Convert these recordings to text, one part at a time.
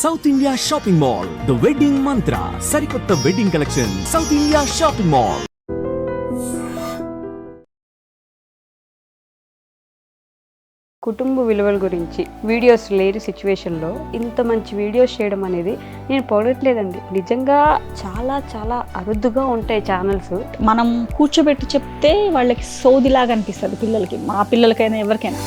South India shopping mall, the wedding మంత్ర, సరికొత్త wedding collection, south India shopping mall. కుటుంబ విలువల గురించి వీడియోస్ లేని సిచ్యువేషన్లో ఇంత మంచి వీడియోస్ చేయడం అనేది నేను పొగడట్లేదండి. నిజంగా చాలా చాలా అరుదుగా ఉంటాయి ఛానల్స్. మనం కూర్చోబెట్టి చెప్తే వాళ్ళకి సోదిలాగా అనిపిస్తుంది పిల్లలకి, మా పిల్లలకైనా ఎవరికైనా.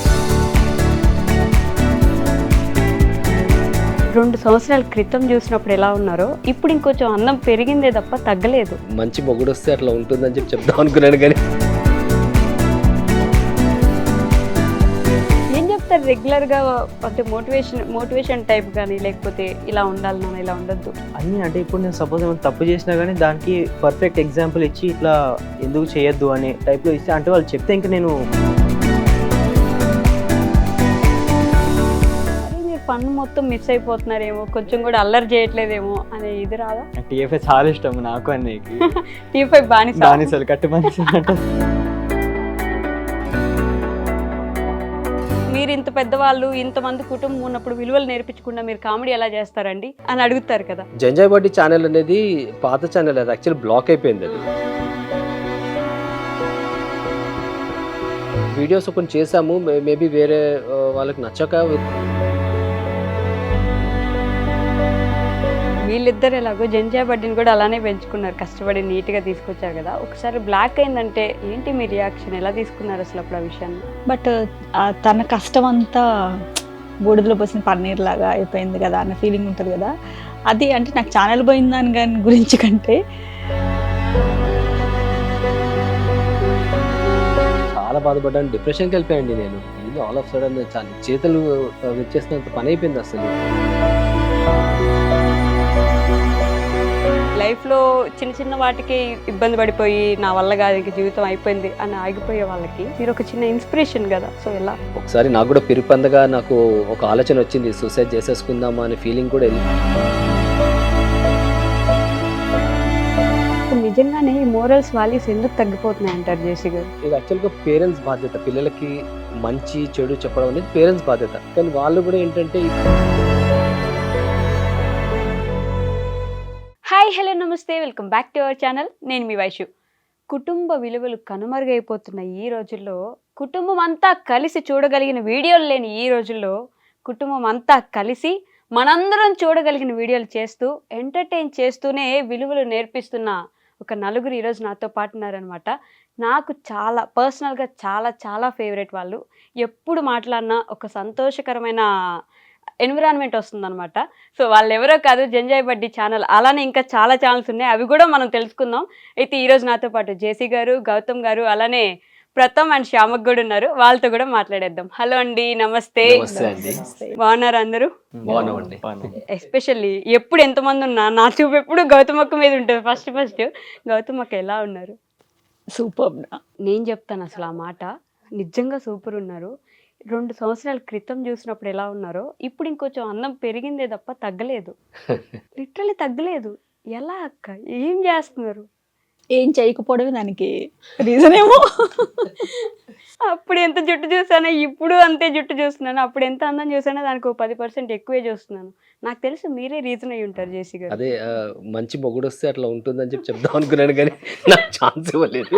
2 సంవత్సరాల క్రితం చూసినప్పుడు ఎలా ఉన్నారో ఇప్పుడు ఇంకొంచెం అందం పెరిగిందే తప్ప తగ్గలేదు. మంచి మొగుడు వస్తే అట్లా ఉంటుందని చెప్దాం అనుకున్నాను కానీ ఏం చెప్తారు రెగ్యులర్గా అంటే మోటివేషన్ టైప్ కానీ, లేకపోతే ఇలా ఉండాలి నాన్న ఇలా ఉండొద్దు అన్నీ. అంటే ఇప్పుడు నేను సపోజ్ ఏమైనా తప్పు చేసినా కానీ దానికి పర్ఫెక్ట్ ఎగ్జాంపుల్ ఇచ్చి ఇట్లా ఎందుకు చేయొద్దు అనే టైప్లో ఇస్తే, అంటే వాళ్ళు చెప్తే ఇంకా నేను పన్ను మొత్తం మిస్ అయిపోతున్నారేమో, కొంచెం కూడా అల్లరి చేయట్లేదేమో అనే ఇది రాదా? టీఎఫ్ఐ చాలా ఇష్టం నాకు అన్నయ్యకి. టీఎఫ్ఐ బానిసలు కట్టు బానిసలు. మీరు ఇంత పెద్దవాళ్ళు, ఇంతమంది కుటుంబం ఉన్నప్పుడు విలువలు నేర్పించకుండా మీరు కామెడీ ఎలా చేస్తారండి అని అడుగుతారు కదా. జంజాయ్ బడ్డీ ఛానల్ అనేది పాత ఛానల్, అది యాక్చువల్లీ బ్లాక్ అయిపోయింది. అది వీడియోస్ కొన్ని చేసాము, మేబీ వేరే వాళ్ళకి నచ్చక. వీళ్ళిద్దరు ఎలాగో జంజాయ్ బడ్డీని కూడా అలానే పెంచుకున్నారు, కష్టపడి నీట్గా తీసుకొచ్చారు కదా. ఒకసారి బ్లాక్ అయిందంటే ఏంటి మీ రియాక్షన్, ఎలా తీసుకున్నారు అసలు అప్పుడు ఆ విషయాన్ని? బట్ తన కష్టం అంతా బూడిదలో పోసిన పన్నీర్ లాగా అయిపోయింది కదా అన్న ఫీలింగ్ ఉంటుంది కదా. అది అంటే నాకు ఛానల్ పోయిందని కానీ గురించి కంటే చాలా బాధపడ్డాను, డిప్రెషన్కి వెళ్ళిపోయండి నేను. ఇది ఆల్ ఆఫ్ సడన్ చాలా చేతులు వచ్చేసినంత పని అయిపోయింది అసలు. లైఫ్లో చిన్న చిన్న వాటికి ఇబ్బంది పడిపోయి నా వల్ల కాదు ఇంక జీవితం అయిపోయింది అని ఆగిపోయే వాళ్ళకి మీరు ఒక చిన్న ఇన్స్పిరేషన్ కదా. సో ఎలా ఒకసారి నాకు కూడా పిరిపందగా నాకు ఒక ఆలోచన వచ్చింది, సూసైడ్ చేసేసుకుందామా అనే ఫీలింగ్ కూడా వెళ్ళి. నిజంగానే ఈ మోరల్స్ వాల్యూస్ ఎందుకు తగ్గిపోతున్నాయి అంటారు జేసీ గారు? ఇది యాక్చువల్గా పేరెంట్స్ బాధ్యత, పిల్లలకి మంచి చెడు చెప్పడం అనేది పేరెంట్స్ బాధ్యత. కానీ వాళ్ళు కూడా ఏంటంటే హాయ్ హలో నమస్తే, welcome back to our channel. నేను మీ వైషు. కుటుంబ విలువలు కనుమరుగైపోతున్న ఈ రోజుల్లో, కుటుంబం అంతా కలిసి చూడగలిగిన వీడియోలు లేని ఈ రోజుల్లో, కుటుంబం అంతా కలిసి మనందరం చూడగలిగిన వీడియోలు చేస్తూ ఎంటర్టైన్ చేస్తూనే విలువలు నేర్పిస్తున్న ఒక నలుగురు ఈరోజు నాతో పాటు ఉన్నారనమాట. నాకు చాలా పర్సనల్గా చాలా చాలా ఫేవరెట్ వాళ్ళు. ఎప్పుడు మాట్లాడినా ఒక సంతోషకరమైన ఎన్విరాన్మెంట్ వస్తుందన్నమాట. సో వాళ్ళు ఎవరో కాదు, జంజాయ్ బడ్డీ ఛానల్. అలానే ఇంకా చాలా ఛానల్స్ ఉన్నాయి, అవి కూడా మనం తెలుసుకుందాం. అయితే ఈరోజు నాతో పాటు జేసీ గారు, గౌతమ్ గారు, అలానే ప్రథమ్ అండ్ శ్యామక్ కూడా ఉన్నారు. వాళ్ళతో కూడా మాట్లాడేద్దాం. హలో అండి, నమస్తే. బాగున్నారు అందరూ? ఎస్పెషల్లీ ఎప్పుడు ఎంతమంది ఉన్నా నా చూపు ఎప్పుడు గౌతమ్ అక్క మీద ఉంటుంది. ఫస్ట్ గౌతమ్ అక్క ఎలా ఉన్నారు? సూపర్. నేను చెప్తాను అసలు ఆ మాట, నిజంగా సూపర్ ఉన్నారు. 2 సంవత్సరాల క్రితం చూసినప్పుడు ఎలా ఉన్నారో ఇప్పుడు ఇంకొంచెం అందం పెరిగిందే తప్ప తగ్గలేదు. లిటరల్లీ తగ్గలేదు. ఎలా అక్క, ఏం చేస్తున్నారు? ఏం చేయకపోవడమే దానికి రీజన్ ఏమో. అప్పుడు ఎంత జుట్టు చూసానో ఇప్పుడు అంతే జుట్టు చూస్తున్నాను, అప్పుడు ఎంత అందం చూసానో దానికి 10% ఎక్కువే చూస్తున్నాను. నాకు తెలుసు మీరే రీజన్ అయ్యి ఉంటారు జేసీ గారు. అదే మంచి మొగుడు వస్తే అట్లా ఉంటుందని చెప్దాం అనుకున్నాను కానీ నాకు ఛాన్స్ ఇవ్వలేదు.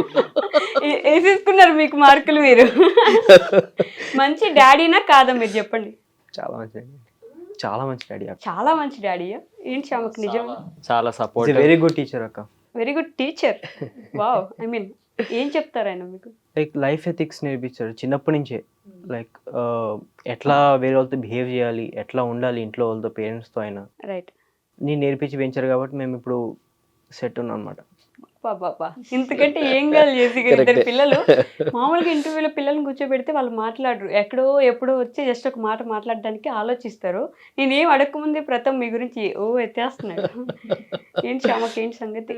వేసేసుకున్నారు మీకు మార్కులు మీరు. మంచి డాడీనా కాదా మీరు చెప్పండి? చాలా మంచి, చాలా మంచి డాడీ. చాలా మంచి డాడీయా? ఏంటి శ్యామక్ నిజం? చాలా సపోర్ట్, వెరీ గుడ్ టీచర్ అక్క. Very good teacher. Wow. I mean ఏం చెప్తారు ఆయన మీకు? లైక్ లైఫ్ ఎథిక్స్ నేర్పించారు చిన్నప్పటి నుంచే. లైక్ ఎట్లా వేరే వాళ్ళతో బిహేవ్ చేయాలి, ఎట్లా ఉండాలి ఇంట్లో వాళ్ళతో, పేరెంట్స్తో అయినా రైట్. నేను నేర్పించి పెంచారు కాబట్టి మేము ఇప్పుడు సెట్ ఉన్నాం అనమాట. పాపా ఇంతకంటే ఏం కాదు జేసీ గారు. 2 పిల్లలు మామూలుగా ఇంటర్వ్యూలో పిల్లల్ని కూర్చోబెడితే వాళ్ళు మాట్లాడరు, ఎక్కడో ఎప్పుడో వచ్చి జస్ట్ ఒక మాట మాట్లాడడానికి ఆలోచిస్తారు. నేనేం అడగకముందే ప్రథమ్ మీ గురించి ఎత్తేస్తున్నాడు. ఏంటి శ్యామకి, ఏంటి సంగతి?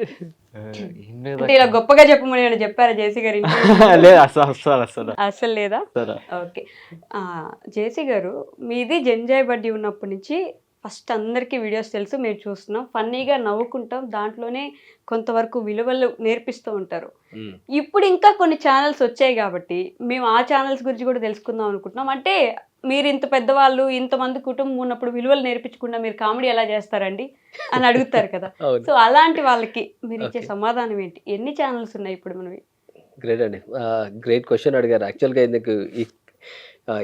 అంటే ఇలా గొప్పగా చెప్పమని చెప్పారా జేసీ గారు? అసలు లేదా? ఓకే. జేసీ గారు, మీది జంజాయ్ బడ్డీ ఉన్నప్పటి నుంచి ఫస్ట్ అందరికీ వీడియోస్ తెలుసు, మేము చూస్తున్నాం, ఫన్నీగా నవ్వుకుంటాం, దాంట్లోనే కొంతవరకు విలువలు నేర్పిస్తూ ఉంటారు. ఇప్పుడు ఇంకా కొన్ని ఛానల్స్ వచ్చాయి కాబట్టి మేము ఆ ఛానల్స్ గురించి కూడా తెలుసుకుందాం అనుకుంటున్నాం. అంటే మీరు ఇంత పెద్దవాళ్ళు ఇంతమంది కుటుంబం ఉన్నప్పుడు విలువలు నేర్పించకుండా మీరు కామెడీ ఎలా చేస్తారండి అని అడుగుతారు కదా. అవును. సో అలాంటి వాళ్ళకి మీరు ఇచ్చే Okay. సమాధానం ఏంటి? ఎన్ని ఛానల్స్ ఉన్నాయి ఇప్పుడు మనవి? గ్రేట్ అండి. గ్రేట్ క్వశ్చన్ అడిగారు. యాక్చువల్గా ఎందుకు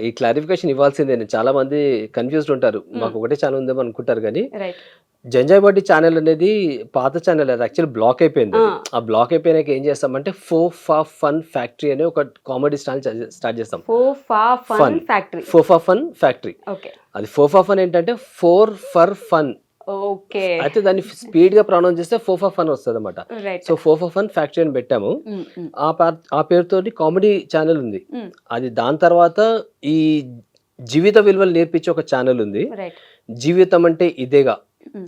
ఈ క్లారిఫికేషన్ ఇవ్వాల్సిందే. చాలా మంది కన్ఫ్యూజ్డ్ ఉంటారు. మాకు ఒకటే ఛానల్ ఉందేమో అనుకుంటారు కానీ రైట్. జంజాయ్ బడ్డీ ఛానల్ అనేది పాత ఛానల్. అది యాక్చువల్ బ్లాక్ అయిపోయింది. ఆ బ్లాక్ అయిపోయినాక ఏం చేస్తామంటే ఫోఫా ఫన్ ఫ్యాక్టరీ అనే ఒక కామెడీ స్టార్ట్ చేస్తాం. Fofa fun factory. Fofa fun factory. Okay. అది ఫోఫా ఫన్ ఏంటంటే ఫోర్ ఫర్ ఫన్. ఓకే. అయితే దాన్ని స్పీడ్ గా ప్రొనౌన్స్ చేస్తే ఫోఫా ఫన్ వస్తుంది అనమాట. రైట్. సో ఫోఫా ఫన్ ఫ్యాక్టరీ అని పెట్టాము. ఆ పేరుతో కామెడీ ఛానల్ ఉంది. అది దాని తర్వాత ఈ జీవిత విలువలు నేర్పించే ఒక ఛానల్ ఉంది. రైట్. జీవితం అంటే ఇదేగా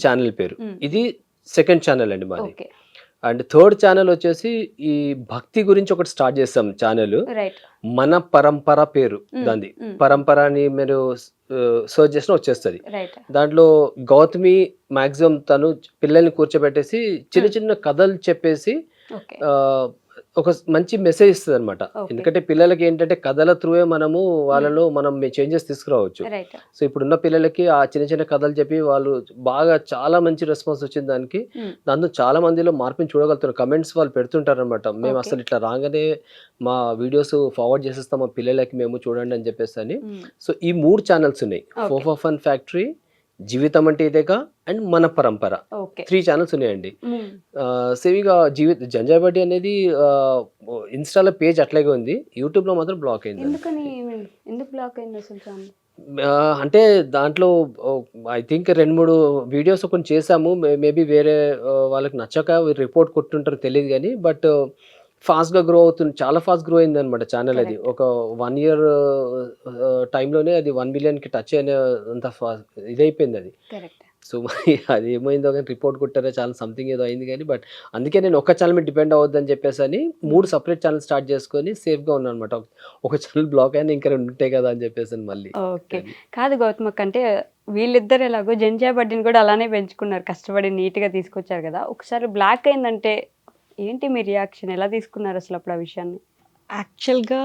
ఛానల్ పేరు. ఇది సెకండ్ ఛానల్ అండి మాది. ఓకే. అండ్ థర్డ్ ఛానల్ వచ్చేసి ఈ భక్తి గురించి ఒకటి స్టార్ట్ చేస్తాం ఛానల్. రైట్. మన పరంపర పేరు దాన్ని. పరంపర అని మీరు సర్చ్ చేసినా వచ్చేస్తుంది. రైట్. దాంట్లో గౌతమి మాక్సిమం తను పిల్లల్ని కూర్చోబెట్టేసి చిన్న చిన్న కథలు చెప్పేసి ఓకే. ఒక మంచి మెసేజ్ ఇస్తుంది అనమాట. Okay. ఎందుకంటే పిల్లలకి ఏంటంటే కథల త్రూవే మనము వాళ్ళలో మనం చేంజెస్ తీసుకురావచ్చు. రైట్. సో ఇప్పుడున్న పిల్లలకి ఆ చిన్న చిన్న కథలు చెప్పి వాళ్ళు బాగా చాలా మంచి రెస్పాన్స్ వచ్చింది దానికి. దాంతో చాలా మందిలో మార్పుని చూడగలుగుతున్నారు. కమెంట్స్ వాళ్ళు పెడుతుంటారు అనమాట. మేము Okay. అసలు ఇట్లా రాగానే మా వీడియోస్ ఫార్వర్డ్ చేసేస్తాం మా పిల్లలకి, మేము చూడండి అని చెప్పేసి అని. సో ఈ 3 ఛానల్స్ ఉన్నాయి. Okay. ఫోఫా ఫన్ ఫ్యాక్టరీ, జీవితం అంటే ఇదేగా అండ్ మన పరంపర. ఓకే. 3 ఛానల్స్ ఉన్నాయండి. సేవిగా జంజాయ్ బడ్డీ అనేది ఇన్స్టాలో పేజ్ అట్లాగే ఉంది. యూట్యూబ్లో మాత్రం బ్లాక్ అయింది. ఎందుకని ఎందుకు బ్లాక్ అయింది అసలు ఛానల్? అంటే దాంట్లో ఐ థింక్ 2-3 వీడియోస్ కొన్ని చేసాము. మేబీ వేరే వాళ్ళకి నచ్చక రిపోర్ట్ కొట్టుంటారు తెలియదు కానీ, బట్ ఫాస్ట్గా గ్రో అవుతుంది. చాలా ఫాస్ట్ గ్రో అయింది అనమాట ఛానల్. అది ఒక 1 year టైంలోనే అది 1 millionకి టచ్ అయిన అంత ఇదైపోయింది అది. కరెక్ట్. సో మరి అది ఏమైందో కానీ రిపోర్ట్ కొట్టారో చాలా సంథింగ్ ఏదో అయింది కానీ, బట్ అందుకే నేను ఒక ఛానల్ మీద డిపెండ్ అవ్వద్దని చెప్పేసి అని 3 సపరేట్ ఛానల్ స్టార్ట్ చేసుకొని సేఫ్గా ఉన్నాను అనమాట. ఒక ఛానల్ బ్లాక్ అయినా ఇంకా 2 ఉంటాయి కదా అని చెప్పేసి మళ్ళీ. ఓకే. కాదు గౌతమక్, అంటే వీళ్ళిద్దరు ఎలాగో జంజాయ్ బడ్డీని కూడా అలానే పెంచుకున్నారు, కష్టపడి నీట్గా తీసుకొచ్చారు కదా. ఒకసారి బ్లాక్ అయిందంటే ఏంటి మీ రియాక్షన్? ఎలా తీసుకున్నారు అసలు అప్పుడు ఆ విషయాన్ని? యాక్చువల్గా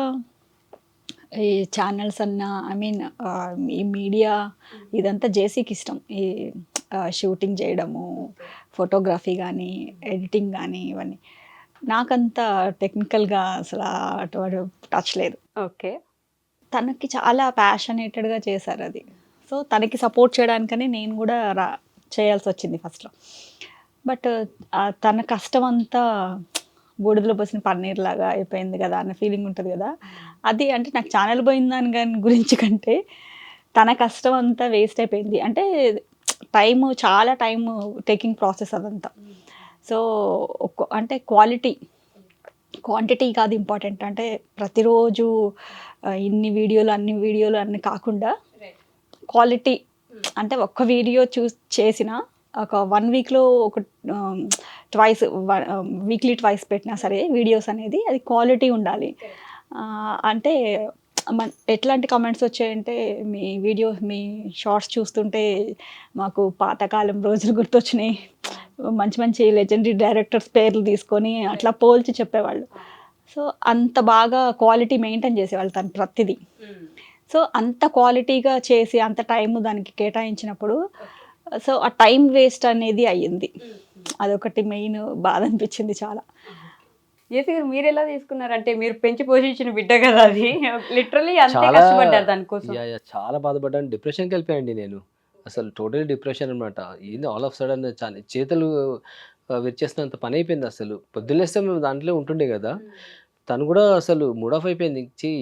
ఈ ఛానల్స్ అన్న ఐ మీన్ ఈ మీడియా ఇదంతా జేసీకి ఇష్టం. ఈ షూటింగ్ చేయడము, ఫోటోగ్రఫీ కానీ, ఎడిటింగ్ కానీ ఇవన్నీ. నాకంత టెక్నికల్గా అసలు అటువంటి టచ్ లేదు. ఓకే. తనకి చాలా ప్యాషనేటెడ్గా చేశారు అది. సో తనకి సపోర్ట్ చేయడానికని నేను కూడా చేయాల్సి వచ్చింది ఫస్ట్లో. బట్ తన కష్టం అంతా బూడిదలో పోసిన పన్నీర్ లాగా అయిపోయింది కదా అన్న ఫీలింగ్ ఉంటుంది కదా. అది అంటే నాకు ఛానల్ పోయిన దాని గురించి కంటే తన కష్టం అంతా వేస్ట్ అయిపోయింది. అంటే చాలా టైము టేకింగ్ ప్రాసెస్ అదంతా. సో అంటే క్వాంటిటీ కాదు ఇంపార్టెంట్. అంటే ప్రతిరోజు అన్ని వీడియోలు అన్ని కాకుండా క్వాలిటీ. అంటే ఒక్క వీడియో చేసిన ఒక 1 weekలో ఒక వీక్లీ ట్వైస్ పెట్టినా సరే వీడియోస్ అనేది అది క్వాలిటీ ఉండాలి. అంటే ఎట్లాంటి కామెంట్స్ వచ్చాయంటే, మీ షార్ట్స్ చూస్తుంటే మాకు పాతకాలం రోజులు గుర్తొచ్చినాయి, మంచి లెజెండరీ డైరెక్టర్స్ పేర్లు తీసుకొని అట్లా పోల్చి చెప్పేవాళ్ళు. సో అంత బాగా క్వాలిటీ మెయింటైన్ చేసేవాళ్ళు తను ప్రతిదీ. సో అంత క్వాలిటీగా చేసి అంత టైం దానికి కేటాయించినప్పుడు సో ఆ టైం వేస్ట్ అనేది అయ్యింది. అదొకటి మెయిన్ బాధ అనిపించింది చాలా. జేసీ గారు మీరు ఎలా తీసుకున్నారు? అంటే మీరు పెంచి పోషించిన బిడ్డ కదా అది, లిటరలీ అంతే చాలా కష్టపడ్డారు దానికోసం. చాలా బాధపడ్డాను. డిప్రెషన్కి వెళ్ళిపోయాయండి నేను. అసలు టోటల్ డిప్రెషన్ అనమాట. ఏంది ఆల్ ఆఫ్ సడన్ చేతులు విరిచేసినంత పని అయిపోయింది. అసలు పొద్దున్నేస్తే మేము దాంట్లో ఉంటుండే కదా. తను కూడా అసలు మూడ్ ఆఫ్ అయిపోయింది.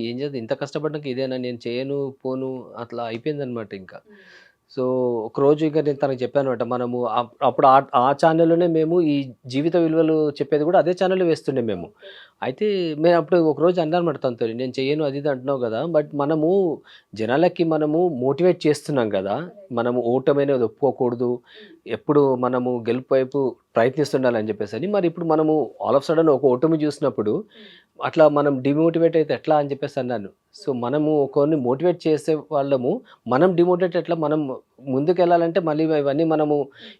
ఏం చేద్దాం, ఇంత కష్టపడ్డాక ఇదేనా, నేను చేయను పోను అట్లా అయిపోయింది అనమాట ఇంకా. సో ఒకరోజు ఇంకా నేను తనకు చెప్పాను అనమాట. మనము అప్పుడు ఆ ఛానల్లోనే మేము ఈ జీవిత విలువలు చెప్పేది కూడా అదే ఛానల్లో వేస్తుండే మేము. అయితే మేము అప్పుడు ఒకరోజు అన్నాను అనమాట తనతో, నేను చేయను అది ఇది అంటున్నావు కదా, బట్ మనము జనాలకి మనము మోటివేట్ చేస్తున్నాం కదా, మనము ఓటమైనది ఒప్పుకోకూడదు, ఎప్పుడు మనము గెలుపు వైపు ప్రయత్నిస్తుండాలని చెప్పేసి అని. మరి ఇప్పుడు మనము ఆల్ ఆఫ్ సడన్ ఒక ఓటమి చూసినప్పుడు అట్లా మనం డిమోటివేట్ అయితే ఎట్లా అని చెప్పేసి అన్నాను. సో మనము కొన్ని మోటివేట్ చేసే వాళ్ళము, మనం డిమోటివేట్ ఎట్లా, మనం ముందుకు వెళ్ళాలంటే మళ్ళీ ఇవన్నీ మనము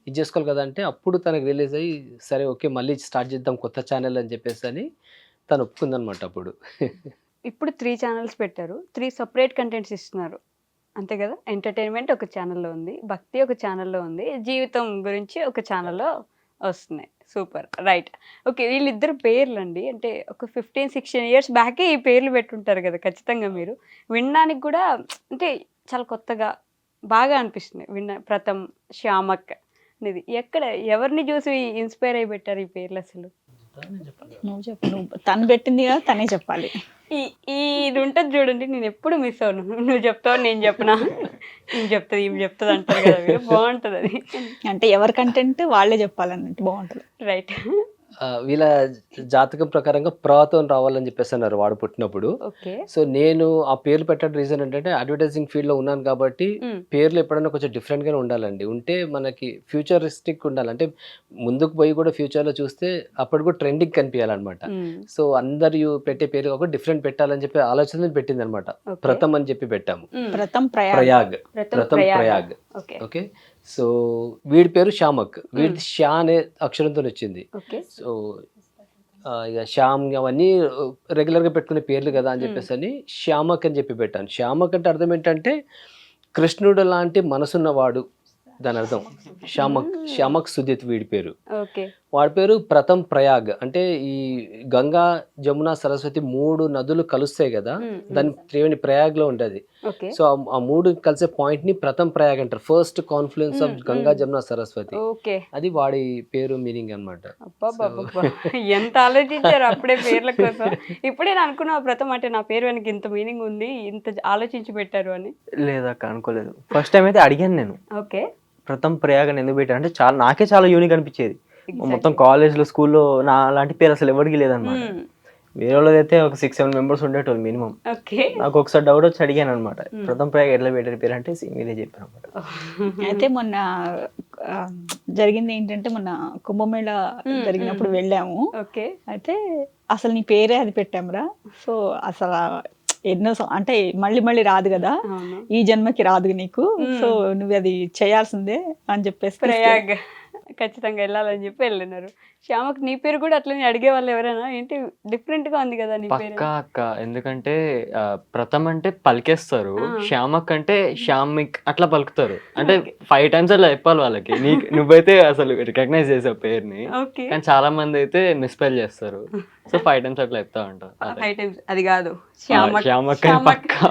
ఇది చేసుకోవాలి కదా. అంటే అప్పుడు తనకు రిలీజ్ అయ్యి సరే ఓకే మళ్ళీ స్టార్ట్ చేద్దాం కొత్త ఛానల్ అని చెప్పేసి అని తను ఒప్పుకుందనమాట అప్పుడు. ఇప్పుడు 3 ఛానల్స్ పెట్టారు, 3 సపరేట్ కంటెంట్స్ ఇస్తున్నారు. అంతే కదా, ఎంటర్టైన్మెంట్ ఒక ఛానల్లో ఉంది, భక్తి ఒక ఛానల్లో ఉంది, జీవితం గురించి ఒక ఛానల్లో వస్తున్నాయి. Super, right. ఓకే, వీళ్ళిద్దరు పేర్లు అండి, అంటే ఒక 15-16 ఇయర్స్ బ్యాకే ఈ పేర్లు పెట్టుంటారు కదా ఖచ్చితంగా. మీరు వినడానికి కూడా అంటే చాలా కొత్తగా బాగా అనిపిస్తుంది. ప్రథమ్, శ్యామక్ అనేది ఎక్కడ, ఎవరిని చూసి ఇన్స్పైర్ అయి పెట్టారు ఈ పేర్లు అసలు? నువ్వు చెప్పు, నువ్వు తను పెట్టింది కదా, తనే చెప్పాలి. ఈ ఇది ఉంటుంది చూడండి, నేను ఎప్పుడు మిస్ అవును. నువ్వు చెప్తావు నేను చెప్పనా, నేను చెప్తుంది ఈమె చెప్తుంది అంటారు కదా మీరు, బాగుంటుంది అది. అంటే ఎవరి కంటెంట్ వాళ్ళే చెప్పాలన్నట్టు బాగుంటుంది. రైట్. వీళ్ళ జాతకం ప్రకారంగా ప్రతో రావాలని చెప్పేసి అన్నారు వాడు పుట్టినప్పుడు. ఓకే. సో నేను ఆ పేర్లు పెట్టడం రీజన్ ఏంటంటే అడ్వర్టైజింగ్ ఫీల్డ్ లో ఉన్నాను కాబట్టి పేర్లు ఎప్పుడైనా కొంచెం డిఫరెంట్ గానే ఉండాలండి. ఉంటే మనకి ఫ్యూచరిస్టిక్ ఉండాలి, అంటే ముందుకు పోయి కూడా ఫ్యూచర్ లో చూస్తే అప్పుడు కూడా ట్రెండింగ్ కనిపించాలన్నమాట. సో అందరు పెట్టే పేరు ఒక డిఫరెంట్ పెట్టాలని చెప్పి ఆలోచన పెట్టింది అనమాట. ప్రథమ్ అని చెప్పి పెట్టాము. ప్రయాగ్. ప్రథమ్ ప్రయాగ్. ఓకే. సో వీడి పేరు శ్యామక్. వీడి షా అనే అక్షరంతో వచ్చింది. సో ఇక శ్యామ్ అవన్నీ రెగ్యులర్గా పెట్టుకునే పేర్లు కదా అని చెప్పేసి అని శ్యామక్ అని చెప్పి పెట్టాను. శ్యామక్ అంటే అర్థం ఏంటంటే కృష్ణుడు లాంటి మనసున్నవాడు, దాని అర్థం. శ్యామక్ సుజిత్ వీడి పేరు. వాడి పేరు ప్రథమ్ ప్రయాగ్. అంటే ఈ గంగా, జమున, సరస్వతి 3 నదులు కలుస్తాయి కదా, దాని త్రివేణి ప్రయాగ్ లో ఉంటుంది. సో ఆ 3 కలిసే పాయింట్ ని ప్రథమ్ ప్రయాగ్ అంటారు. First confluence of Ganga, Jamuna, Saraswati. అది వాడి పేరు మీనింగ్ అనమాట. ఎంత ఆలోచించారు అప్పుడే పేర్ల కోసం. ఇప్పుడే నేను అనుకున్నా ప్రథమ్ అంటే నా పేరు వెనక ఇంత మీనింగ్ ఉంది, ఇంత ఆలోచించి పెట్టారు అని. లేదక్క, అనుకోలేదు. ఫస్ట్ టైం అయితే అడిగాను నేను, ఓకే, ప్రథమ్ ప్రయాగ్ అని ఎందుకు పెట్టారు అంటే నాకే చాలా యూనిక్ అనిపించేది. మొత్తం కాలేజ్లో, స్కూల్లో నా లాంటి పేరు అసలు ఎవరికి లేదనమాట. వేరే వాళ్ళదైతే ఒక 6-7 మెంబర్స్ ఉండేటోళ్ళు మినిమం. నాకు ఒకసారి డౌట్ వచ్చి అడిగాను అనమాట, ప్రథమ్ ప్రయాగ్ ఎట్లా పెట్టారు పేరు అంటే మీరే చెప్పారు అనమాట. అయితే మొన్న జరిగింది ఏంటంటే, మొన్న కుంభమేళ జరిగినప్పుడు వెళ్ళాము. అయితే అసలు నీ పేరే అది పెట్టామురా. సో అసలు ఎన్నో అంటే మళ్ళీ రాదు కదా, ఈ జన్మకి రాదు నీకు, సో నువ్వు అది చేయాల్సిందే అని చెప్పేసి ప్రయాగ్ ఖచ్చితంగా వెళ్ళాలని చెప్పి వెళ్ళినారు. శ్యామక్ నీ పేరు కూడా అట్లనే అడిగే వాళ్ళు ఎవరైనా, ఏంటి డిఫరెంట్ గా ఉంది కదా నీ పేరు? పక్కా అక్క, ఎందుకంటే ప్రథమ్ అంటే పలికేస్తారు, శ్యామక్ అంటే శ్యామిక్ అట్లా పలుకుతారు. అంటే 5 times అట్లా చెప్పాలి వాళ్ళకి. నువ్వైతే అసలు రికగ్నైజ్ చేసావు పేరుని, కానీ చాలా మంది అయితే మిస్పెల్ చేస్తారు. సో 5 times అట్లా చెప్తా ఉంటారు. 5 times అది కాదు, శ్యామక్ పక్కా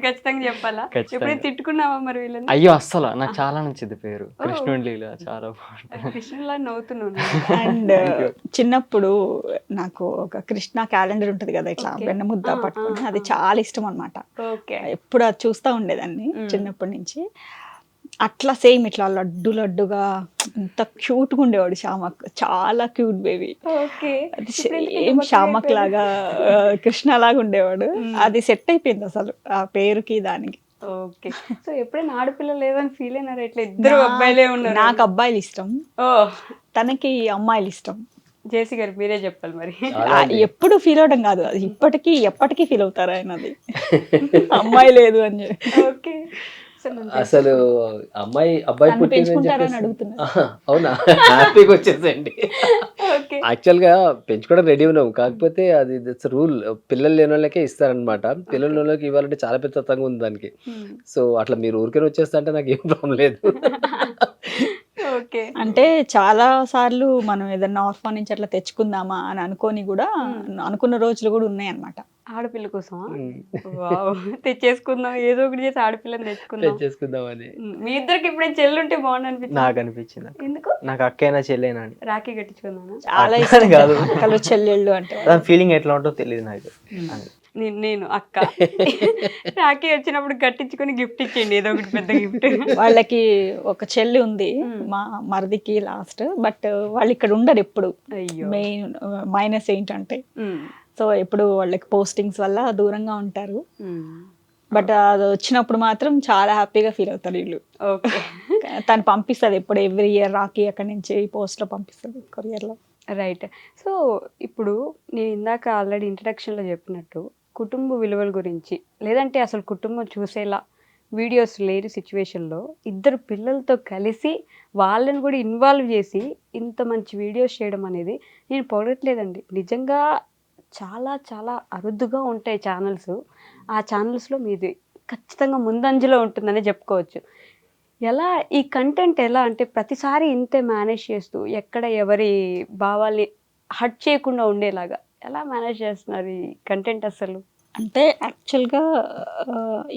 ఖచ్చితంగా చెప్పాలా? ఎప్పుడైతే తిట్టుకున్నావా మరి వీళ్ళని? అయ్యో అస్సలు, నాకు చాలా నచ్చింది పేరు కృష్ణుడి లీల, చాలా బాగుంటుంది. కృష్ణులా నవ్వుతున్నాను. అండ్ చిన్నప్పుడు నాకు ఒక కృష్ణ క్యాలెండర్ ఉంటది కదా, ఇట్లా వెన్న ముద్ద పట్టుకుని, అది చాలా ఇష్టం అనమాట. ఎప్పుడు అది చూస్తూ ఉండేదాన్ని చిన్నప్పటి నుంచి. అట్లా సేమ్ ఇట్లా లడ్డుగా ఎంత క్యూట్ గా ఉండేవాడు శ్యామక్, చాలా క్యూట్ బేబీ. సేమ్ శ్యామక్ లాగా కృష్ణ లాగా ఉండేవాడు. అది సెట్ అయిపోయింది అసలు ఆ పేరుకి దానికి. ఓకే. సో ఎప్పుడైనా ఆడపిల్ల లేదని ఫీల్ అయినారా? ఇట్లా ఇద్దరు అబ్బాయిలే ఉన్నారు. నాకు అబ్బాయిలు ఇష్టం, తనకి అమ్మాయిలు ఇష్టం. జేసీ గారు మీరే చెప్పాలి మరి. ఎప్పుడు ఫీల్ అవడం కాదు, అది ఎప్పటికీ ఫీల్ అవుతారు ఆయన, అది అమ్మాయి లేదు అని చెప్పి. ఓకే. అసలు అబ్బాయి పెంచుకుంటారని అడుగుతున్నా. అవునా, హ్యాపీగా వచ్చేసండి. యాక్చువల్ గా పెంచుకోవడం రెడీ ఉన్నాం, కాకపోతే అది రూల్, పిల్లలు లేని వాళ్ళకే ఇస్తారనమాట. పిల్లలు లేని వాళ్ళకి ఇవ్వాలంటే చాలా పెద్ద తతంగా ఉంది దానికి. సో అట్లా మీరు ఊరికే వచ్చేస్తా అంటే నాకు ఏం ప్రాబ్లం లేదు. అంటే చాలా సార్లు మనం ఏదన్నా ఆర్ఫాన్ నుంచి అట్లా తెచ్చుకుందామా అని అనుకున్న రోజులు కూడా ఉన్నాయి అన్నమాట. ఆడపిల్ల కోసం తెచ్చేసుకుందాం, ఏదో ఒకటి చేసి ఆడపిల్లని తెచ్చేసుకుందాం అని. మీ ఇద్దరికి ఇప్పుడే చెల్లి ఉంటే బాగుంది అనిపించింది. నాకు అనిపించింది. ఎందుకు? నాకు అక్కైనా చెల్లెనా అని. రాఖీ కట్టించుకున్నాను, చాలా ఇష్టం కాదు చెల్లెళ్ళు అంటే. ఫీలింగ్ ఎట్లా ఉంటుందో తెలియదు నాకు. నేను అక్క రాఖీ వచ్చినప్పుడు కట్టించుకొని గిఫ్ట్ ఇచ్చేయండి, ఏదో ఒకటి పెద్ద గిఫ్ట్. వాళ్ళకి ఒక చెల్లి ఉంది, మా మరిదికి లాస్ట్, బట్ వాళ్ళు ఇక్కడ ఉండరు ఎప్పుడు. మెయిన్ మైనస్ ఏంటంటే, సో ఎప్పుడు వాళ్ళకి పోస్టింగ్స్ వల్ల దూరంగా ఉంటారు. బట్ అది వచ్చినప్పుడు మాత్రం చాలా హ్యాపీగా ఫీల్ అవుతారు వీళ్ళు. తను పంపిస్తుంది ఎప్పుడు, ఎవ్రీ ఇయర్ రాఖీ అక్కడి నుంచి పోస్ట్ లో పంపిస్తుంది, కొరియర్లో. రైట్. సో ఇప్పుడు నేను ఇందాక ఆల్రెడీ ఇంట్రడక్షన్లో చెప్పినట్టు కుటుంబ విలువల గురించి, లేదంటే అసలు కుటుంబం చూసేలా వీడియోస్ లేని సిచ్యువేషన్లో ఇద్దరు పిల్లలతో కలిసి వాళ్ళని కూడా ఇన్వాల్వ్ చేసి ఇంత మంచి వీడియోస్ చేయడం అనేది నేను పొగడట్లేదండి, నిజంగా చాలా చాలా అరుదుగా ఉంటాయి ఛానల్స్. ఆ ఛానల్స్లో మీది ఖచ్చితంగా ముందంజలో ఉంటుందని చెప్పుకోవచ్చు. ఎలా ఈ కంటెంట్ ఎలా అంటే ప్రతిసారి ఇంతే మేనేజ్ చేస్తూ ఎక్కడ ఎవరి భావాల్ని హర్ట్ చేయకుండా ఉండేలాగా ఎలా మేనేజ్ చేస్తున్నారు ఈ కంటెంట్ అసలు? అంటే యాక్చువల్గా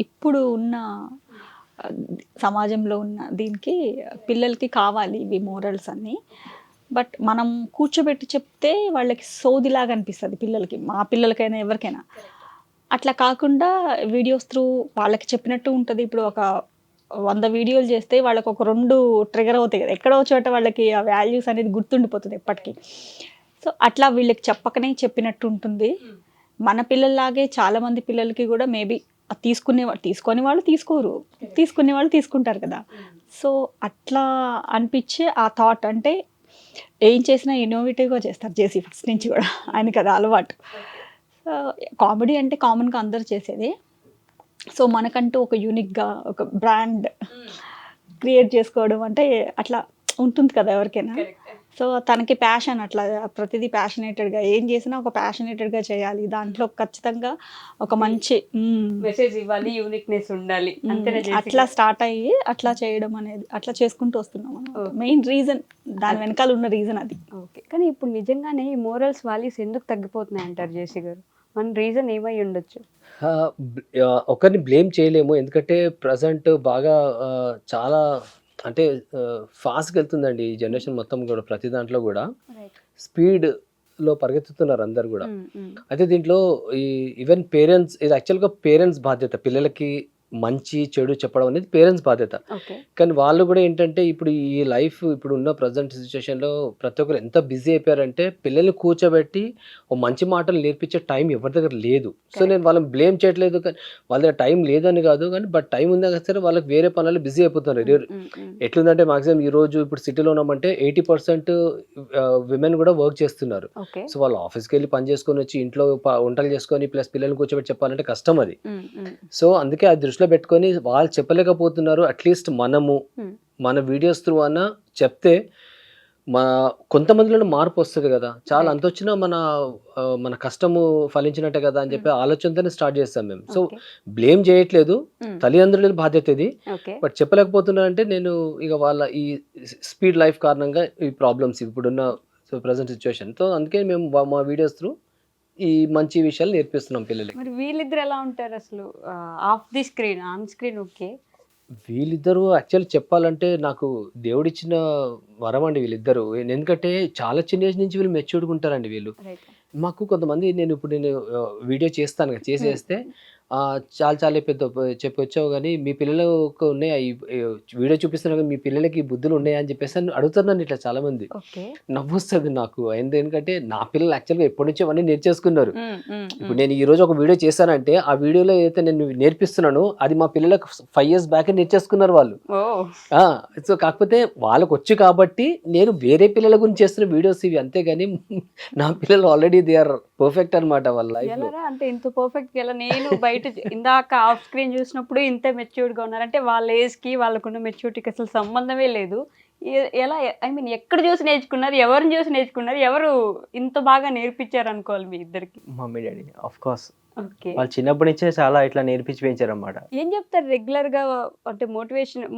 ఇప్పుడు ఉన్న ఆ, సమాజంలో ఉన్న దీనికి పిల్లలకి కావాలి ఇవి మోరల్స్ అన్నీ. బట్ మనం కూర్చోబెట్టి చెప్తే వాళ్ళకి సోదిలాగా అనిపిస్తుంది పిల్లలకి, మా పిల్లలకైనా ఎవరికైనా. అట్లా కాకుండా వీడియోస్ త్రూ వాళ్ళకి చెప్పినట్టు ఉంటుంది. ఇప్పుడు ఒక 100 వీడియోలు చేస్తే వాళ్ళకి ఒక 2 ట్రిగర్ అవుతాయి కదా, ఎక్కడో చోట వాళ్ళకి ఆ వాల్యూస్ అనేది గుర్తుండిపోతుంది ఎప్పటికీ. సో అట్లా వీళ్ళకి చెప్పకనే చెప్పినట్టు ఉంటుంది. మన పిల్లల్లాగే చాలామంది పిల్లలకి కూడా మేబీ తీసుకునే వాళ్ళు తీసుకోరు, తీసుకునే వాళ్ళు తీసుకుంటారు కదా. సో అట్లా అనిపించే ఆ థాట్, అంటే ఏం చేసినా ఇన్నోవేటివ్గా చేస్తారు జేసీ ఫస్ట్ నుంచి కూడా, ఆయనకి అది అలవాటు. సో కామెడీ అంటే కామన్గా అందరు చేసేది. సో మనకంటూ ఒక యూనిక్గా ఒక బ్రాండ్ క్రియేట్ చేసుకోవడం అంటే అట్లా ఉంటుంది కదా ఎవరికైనా. సో తనకి ప్యాషన్, అట్లా ప్రతిదీ ప్యాషనేటెడ్గా ఏం చేసినా ఒక ప్యాషనేటెడ్గా చేయాలి, దాంట్లో ఖచ్చితంగా ఒక మంచి మెసేజ్ ఇవ్వాలి, యూనిక్నెస్ ఉండాలి, అంతేనా జేసీ అట్లా గారు? స్టార్ట్ అయ్యి అట్లా చేయడం అనేది అట్లా చేసుకుంటూ వస్తున్నాం అన్నమాట. మెయిన్ రీజన్, దాని వెనకాల ఉన్న రీజన్ అది. ఓకే, కానీ ఇప్పుడు నిజంగానే ఈ మోరల్స్ వాల్యూస్ ఎందుకు తగ్గిపోతున్నాయి అంటారు జేసీ గారు? మన రీజన్ ఏమై ఉండొచ్చు? ఒకరిని బ్లేమ్ చేయలేము, ఎందుకంటే ప్రజెంట్ బాగా చాలా అంటే ఫాస్ట్గా వెళ్తుందండి ఈ జనరేషన్ మొత్తం కూడా. ప్రతి దాంట్లో కూడా స్పీడ్లో పరిగెత్తుతున్నారు అందరు కూడా. అయితే దీంట్లో ఈ ఈవెన్ పేరెంట్స్, ఇది యాక్చువల్గా పేరెంట్స్ బాధ్యత, పిల్లలకి మంచి చెడు చెప్పడం అనేది పేరెంట్స్ బాధ్యత. ఓకే, కానీ వాళ్ళు కూడా ఏంటంటే ఇప్పుడు ఈ లైఫ్ ఇప్పుడు ఉన్న ప్రజెంట్ సిచ్యువేషన్లో ప్రతి ఒక్కరు ఎంత బిజీ అయిపోయారంటే పిల్లల్ని కూర్చోబెట్టి ఒక మంచి మాటలు నేర్పించే టైం ఎవరి దగ్గర లేదు. సో నేను వాళ్ళని బ్లేమ్ చేయట్లేదు, కానీ వాళ్ళ దగ్గర టైం లేదని కాదు, కానీ బట్ టైం ఉందా సరే వాళ్ళకి వేరే పనులు బిజీ అయిపోతున్నారు. ఎట్లుందంటే మాక్సిమం ఈ రోజు ఇప్పుడు సిటీలో ఉన్నామంటే 80% విమెన్ కూడా వర్క్ చేస్తున్నారు. ఓకే, సో వాళ్ళు ఆఫీస్కి వెళ్ళి పని చేసుకొని వచ్చి ఇంట్లో వంటలు చేసుకొని ప్లస్ పిల్లల్ని కూర్చోబెట్టి చెప్పాలంటే కష్టం అది. సో అందుకే అది దృష్టిలో పెట్టుకొని వాళ్ళు చెప్పలేకపోతున్నారు. అట్లీస్ట్ మనము మన వీడియోస్ త్రూ అన్న చెప్తే మన కొంతమందిలో మార్పు వస్తుంది కదా. చాలా అంత వచ్చినా మన కష్టము ఫలించినట్టే కదా అని చెప్పి ఆలోచనతోనే స్టార్ట్ చేస్తాం మేము. సో బ్లేమ్ చేయట్లేదు, తల్లిదండ్రుల బాధ్యత ఇది. బట్ చెప్పలేకపోతున్నారంటే నేను ఇక వాళ్ళ ఈ స్పీడ్ లైఫ్ కారణంగా ఈ ప్రాబ్లమ్స్ ఇప్పుడున్న ప్రజెంట్ సిచ్యువేషన్. సో అందుకే మేము మా వీడియోస్ త్రూ ఈ మంచి విషయాలు నేర్పిస్తున్నాం పిల్లలకి. మరి వీళ్ళిద్దరు ఎలా ఉంటారు అసలు of the screen, on screen? Okay, వీళ్ళిద్దరూ యాక్చువల్లీ చెప్పాలంటే నాకు దేవుడిచ్చిన వరం అండి వీళ్ళిద్దరూ. ఎందుకంటే చాలా చిన్న ఏజ్ నుంచి వీళ్ళు మెచ్యూర్డ్గా ఉంటారండి వీళ్ళు. రైట్. మాకు కొంతమంది నేను వీడియో చేస్తాను కదా, చేసేస్తే చాలా పెద్ద చెప్పొచ్చావు కానీ మీ పిల్లలకు ఉన్నాయా ఈ వీడియో చూపిస్తున్నా కదా, మీ పిల్లలకి బుద్ధులు ఉన్నాయా అని చెప్పేసి అడుగుతున్నాను ఇట్లా చాలా మంది. ఓకే, నవ్వొస్తుంది నాకు. ఎందుకంటే నా పిల్లలు యాక్చువల్గా ఎప్పటి నుంచో అవన్నీ నేర్చేసుకున్నారు. ఇప్పుడు నేను ఈ రోజు ఒక వీడియో చేశానంటే ఆ వీడియోలో ఏదైతే నేను నేర్పిస్తున్నానో అది మా పిల్లలకు 5 years బ్యాక్ నేర్చేసుకున్నారు వాళ్ళు. సో కాకపోతే వాళ్ళకు వచ్చు కాబట్టి నేను వేరే పిల్లల గురించి చేస్తున్న వీడియోస్ ఇవి, అంతేగాని నా పిల్లలు ఆల్రెడీ దే ఆర్ పర్ఫెక్ట్ అనమాట వాళ్ళ లైఫ్ లో. ఎలా అంటే ఇంత పర్ఫెక్ట్ ఎలా? నేను బయట ఇందాక ఆఫ్ స్క్రీన్ చూసినప్పుడు ఇంత మెచ్యూర్డ్ గా ఉన్నారంటే వాళ్ళ ఏజ్ కి వాళ్ళకున్న మెచ్యూరిటీకి అసలు సంబంధమే లేదు. ఎలా, ఐ మీన్ ఎక్కడ చూసి నేర్చుకున్నారు, ఎవరిని చూసి నేర్చుకున్నారు, ఎవరు ఇంత బాగా నేర్పించారు అనుకోవాలి మీ ఇద్దరికి? Mummy daddy of course. Okay, వాళ్ళు చిన్నప్పటి నుంచే చాలా ఇట్లా నేర్పించి పెంచారు అన్నమాట. ఏం చెప్తారు రెగ్యులర్ గా? అంటే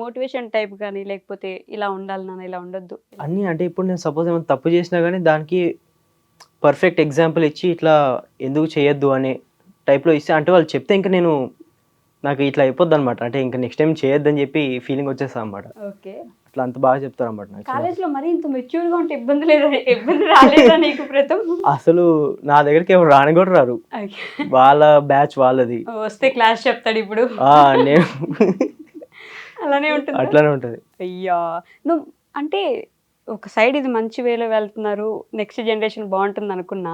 మోటివేషన్ టైప్ కానీ, లేకపోతే ఇలా ఉండాలి నాన్న, ఇలా ఉండొద్దు అన్నీ అంటే ఇప్పుడు నేను సపోజ్ ఏమైనా తప్పు చేసినా కానీ దానికి పర్ఫెక్ట్ ఎగ్జాంపుల్ ఇచ్చి ఇట్లా ఎందుకు చేయొద్దు అనే టైప్లో ఇస్తే, అంటే వాళ్ళు చెప్తే ఇంకా నాకు ఇట్లా అయిపోద్ది అనమాట. అంటే ఇంకా నెక్స్ట్ టైం చేయొద్దని చెప్పి ఫీలింగ్ వచ్చేస్తా అనమాట. ఓకే, అట్లా అంత బాగా చెప్తారు అనమాట నాకు. కాలేజ్ లో మరి ఇంత మెచ్యూర్డ్ గా ఉంటే ఇబ్బంది రాలేదా నీకు ప్రతం? అసలు నా దగ్గరికి ఎవరు రాని కూడా రారు, వాళ్ళ బ్యాచ్ వాళ్ళది. వస్తే క్లాస్ చెప్తాడు ఇప్పుడు. నేను అలానే ఉంటుంది, అట్లానే ఉంటుంది. అయ్యా నువ్వు అంటే ఒక సైడ్ ఇది మంచి వేలో వెళ్తున్నారు, నెక్స్ట్ జనరేషన్ బాగుంటుంది అనుకున్నా,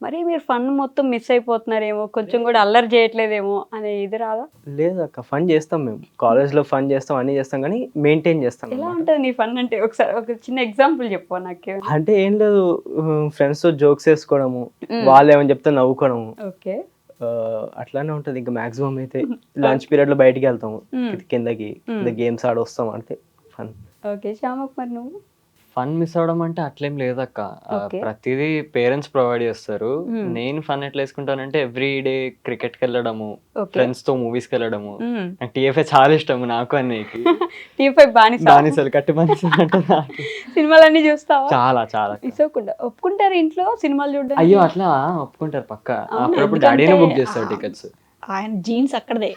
మరి మీరు ఫన్ మొత్తం మిస్ అయిపోతున్నారేమో, కొంచెం కూడా అల్లరి చేయట్లేదేమో అనే ఇది రాదా? లేదు అక్క, ఫన్ చేస్తాం మేము కాలేజ్లో, ఫన్ చేస్తాం, అన్నీ చేస్తాం, కానీ మెయింటైన్ చేస్తాం. ఎలా ఉంటుంది నీ ఫన్ అంటే? ఒకసారి ఒక చిన్న ఎగ్జాంపుల్ చెప్పు నాకు. అంటే ఏం లేదు, ఫ్రెండ్స్తో జోక్స్ వేసుకోవడము, వాళ్ళు ఏమని చెప్తే నవ్వుకోవడము. ఓకే, అట్లానే ఉంటుంది. ఇంకా మాక్సిమం అయితే లంచ్ పీరియడ్ లో బయటికి వెళ్తాము కిందకి, గేమ్స్ ఆడి వస్తాం, అంటే ఫన్. ఓకే, శ్యామక్ మరి నువ్వు? ఫన్ మిస్ అవడం అంటే అట్లేం లేదక్క. Okay. ప్రతిదీ పేరెంట్స్ ప్రొవైడ్ చేస్తారు. Hmm. నేను ఫన్ ఎట్లా వేసుకుంటానంటే ఎవ్రీ డే క్రికెట్కి వెళ్ళడము, ఓకే. ఫ్రెండ్స్ తో మూవీస్కి వెళ్ళడము. నాకు టీఎఫ్ఐ చాలా ఇష్టం, నాకు అన్నయ్యకి. టీ5 బానిస బానిసలు కట్టి బానిసలు అంటే నాకు సినిమాలన్నీ చూస్తావా? చాలా చాలా. ఇసోకుండా ఒప్పుకుంటారు ఇంట్లో సినిమాలు చూడడం? అయ్యో అట్లా ఒప్పుకుంటారు పక్క. అవునా? అప్పుడప్పుడు ఎందుకంటే డాడీనే బుక్ చేస్తాడు టికెట్స్. ఆయన జీన్స్ అక్కడదే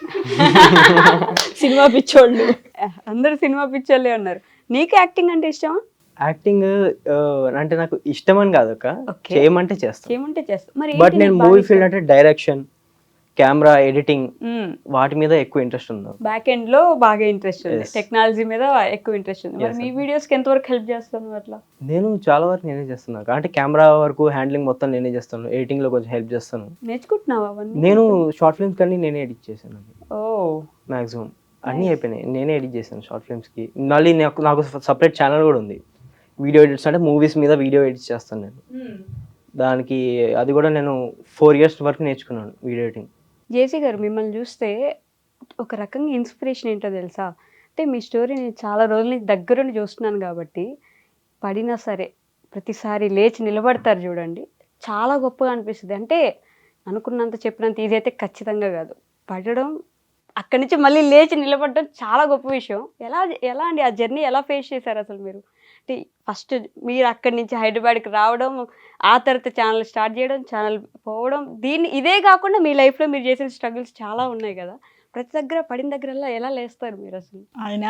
సినిమా పిచ్చోళ్ళు. అందరూ సినిమా పిక్చర్లే ఉన్నారు. నీకు యాక్టింగ్ అంటే ఇష్టమా? యాక్టింగ్ అంటే నాకు ఇష్టం అని కాదు అక్క, Okay. చేయమంటే చేస్తాను. ఏమంటే చేస్తా మరి బట్ నేను మూవీ ఫీల్డ్ అంటే డైరెక్షన్, కెమెరా, ఎడిటింగ్ వాటి మీద ఎక్కువ ఇంట్రెస్ట్ ఉంది. బ్యాక్ ఎండ్ లో బాగా ఇంట్రెస్ట్ ఉంది, Yes. టెక్నాలజీ మీద ఎక్కువ ఇంట్రెస్ట్ ఉంది. మరి Yes, మీ sir. వీడియోస్ కి ఎంత వరకు హెల్ప్ చేస్తాను అట్లా? నేను చాలా వరకు నేనే చేస్తున్నాను అంటే కెమెరా వరకు హ్యాండ్లింగ్ మొత్తం నేనే చేస్తాను, ఎడిటింగ్ లో కొంచెం హెల్ప్ చేస్తాను. నేర్చుకుంటున్నావా అవన్నీ? నేను షార్ట్ ఫిల్మ్స్ కానీ నేనే ఎడిట్ చేశాను, ఓ మాక్సిమం అన్నీ అయిపోయినాయి నేనే ఎడిట్ చేశాను షార్ట్ ఫిల్మ్స్కి. మళ్ళీ నాకు సపరేట్ ఛానల్ కూడా ఉంది, వీడియో ఎడిట్స్ అంటే మూవీస్ మీద వీడియో ఎడిట్స్ చేస్తాను నేను. దానికి అది కూడా నేను 4 years వరకు నేర్చుకున్నాను వీడియో ఎడిటింగ్. జేసీ గారు మిమ్మల్ని చూస్తే ఒక రకంగా ఇన్స్పిరేషన్ ఏంటో తెలుసా? అంటే మీ స్టోరీ నేను చాలా రోజుల నుంచి దగ్గరుండి చూస్తున్నాను కాబట్టి, పడినా సరే ప్రతిసారి లేచి నిలబడతారు చూడండి, చాలా గొప్పగా అనిపిస్తుంది. అంటే అనుకున్నంత చెప్పినంత ఈజీ అయితే ఖచ్చితంగా కాదు. పడడం, అక్కడి నుంచి మళ్ళీ లేచి నిలబడడం చాలా గొప్ప విషయం. ఎలా అండి ఆ జర్నీ ఎలా ఫేస్ చేశారు అసలు మీరు? అంటే ఫస్ట్ మీరు అక్కడి నుంచి హైదరాబాద్కి రావడం, ఆ తర్వాత ఛానల్ స్టార్ట్ చేయడం, ఛానల్ పోవడం, ఇదే కాకుండా మీ లైఫ్లో మీరు చేసిన స్ట్రగుల్స్ చాలా ఉన్నాయి కదా. ప్రతి దగ్గర పడిన దగ్గరల్లా ఎలా లేస్తారు మీరు అసలు? ఆయన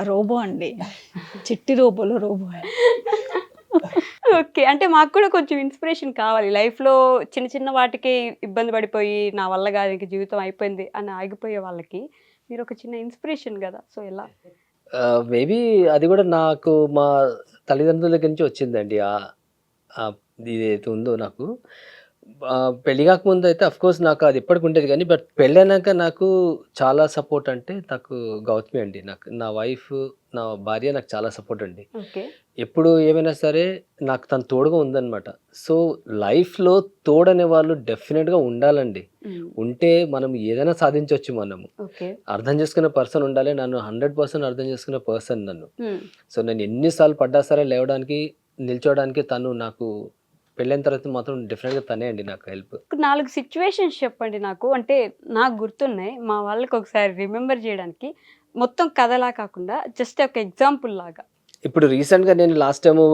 రోబో అండి, చిట్టి రోబోలో రోబో. ఓకే, అంటే మాకు కూడా కొంచెం ఇన్స్పిరేషన్ కావాలి. లైఫ్లో చిన్న చిన్న వాటికి ఇబ్బంది పడిపోయి నా వల్ల కాదు ఇంక జీవితం అయిపోయింది అని ఆగిపోయే వాళ్ళకి మీరు ఒక చిన్న ఇన్స్పిరేషన్ కదా. సో ఎలా? మేబీ అది కూడా నాకు మా తల్లిదండ్రుల దగ్గర నుంచి వచ్చిందండి. ఇదైతే ఉందో నాకు పెళ్లి కాకముందు అయితే అఫ్కోర్స్ నాకు అది ఎప్పటికి ఉండేది, కానీ బట్ పెళ్ళైనాక నాకు చాలా సపోర్ట్ అంటే నాకు గౌతమి అండి. నాకు నా వైఫ్, నా భార్య నాకు చాలా సపోర్ట్ అండి. ఓకే. ఎప్పుడు ఏమైనా సరే నాకు తను తోడుగా ఉందన్నమాట. సో లైఫ్లో తోడనే వాళ్ళు డెఫినెట్గా ఉండాలండి. ఉంటే మనం ఏదైనా సాధించవచ్చు. మనము ఓకే. అర్థం చేసుకునే పర్సన్ ఉండాలి. నన్ను 100% అర్థం చేసుకునే పర్సన్ నన్ను. సో నేను ఎన్నిసార్లు పడ్డా సరే లేవడానికి, నిల్చోవడానికి తను నాకు పెళ్ళైన తర్వాత మాత్రం డెఫినెట్గా తనే అండి నాకు హెల్ప్. 4 సిచ్యువేషన్స్ చెప్పండి నాకు, అంటే నాకు గుర్తున్నాయి మా వాళ్ళకి ఒకసారి రిమెంబర్ చేయడానికి, మొత్తం కథలా కాకుండా జస్ట్ ఒక ఎగ్జాంపుల్ లాగా. ఇప్పుడు రీసెంట్గా నేను లాస్ట్ టైము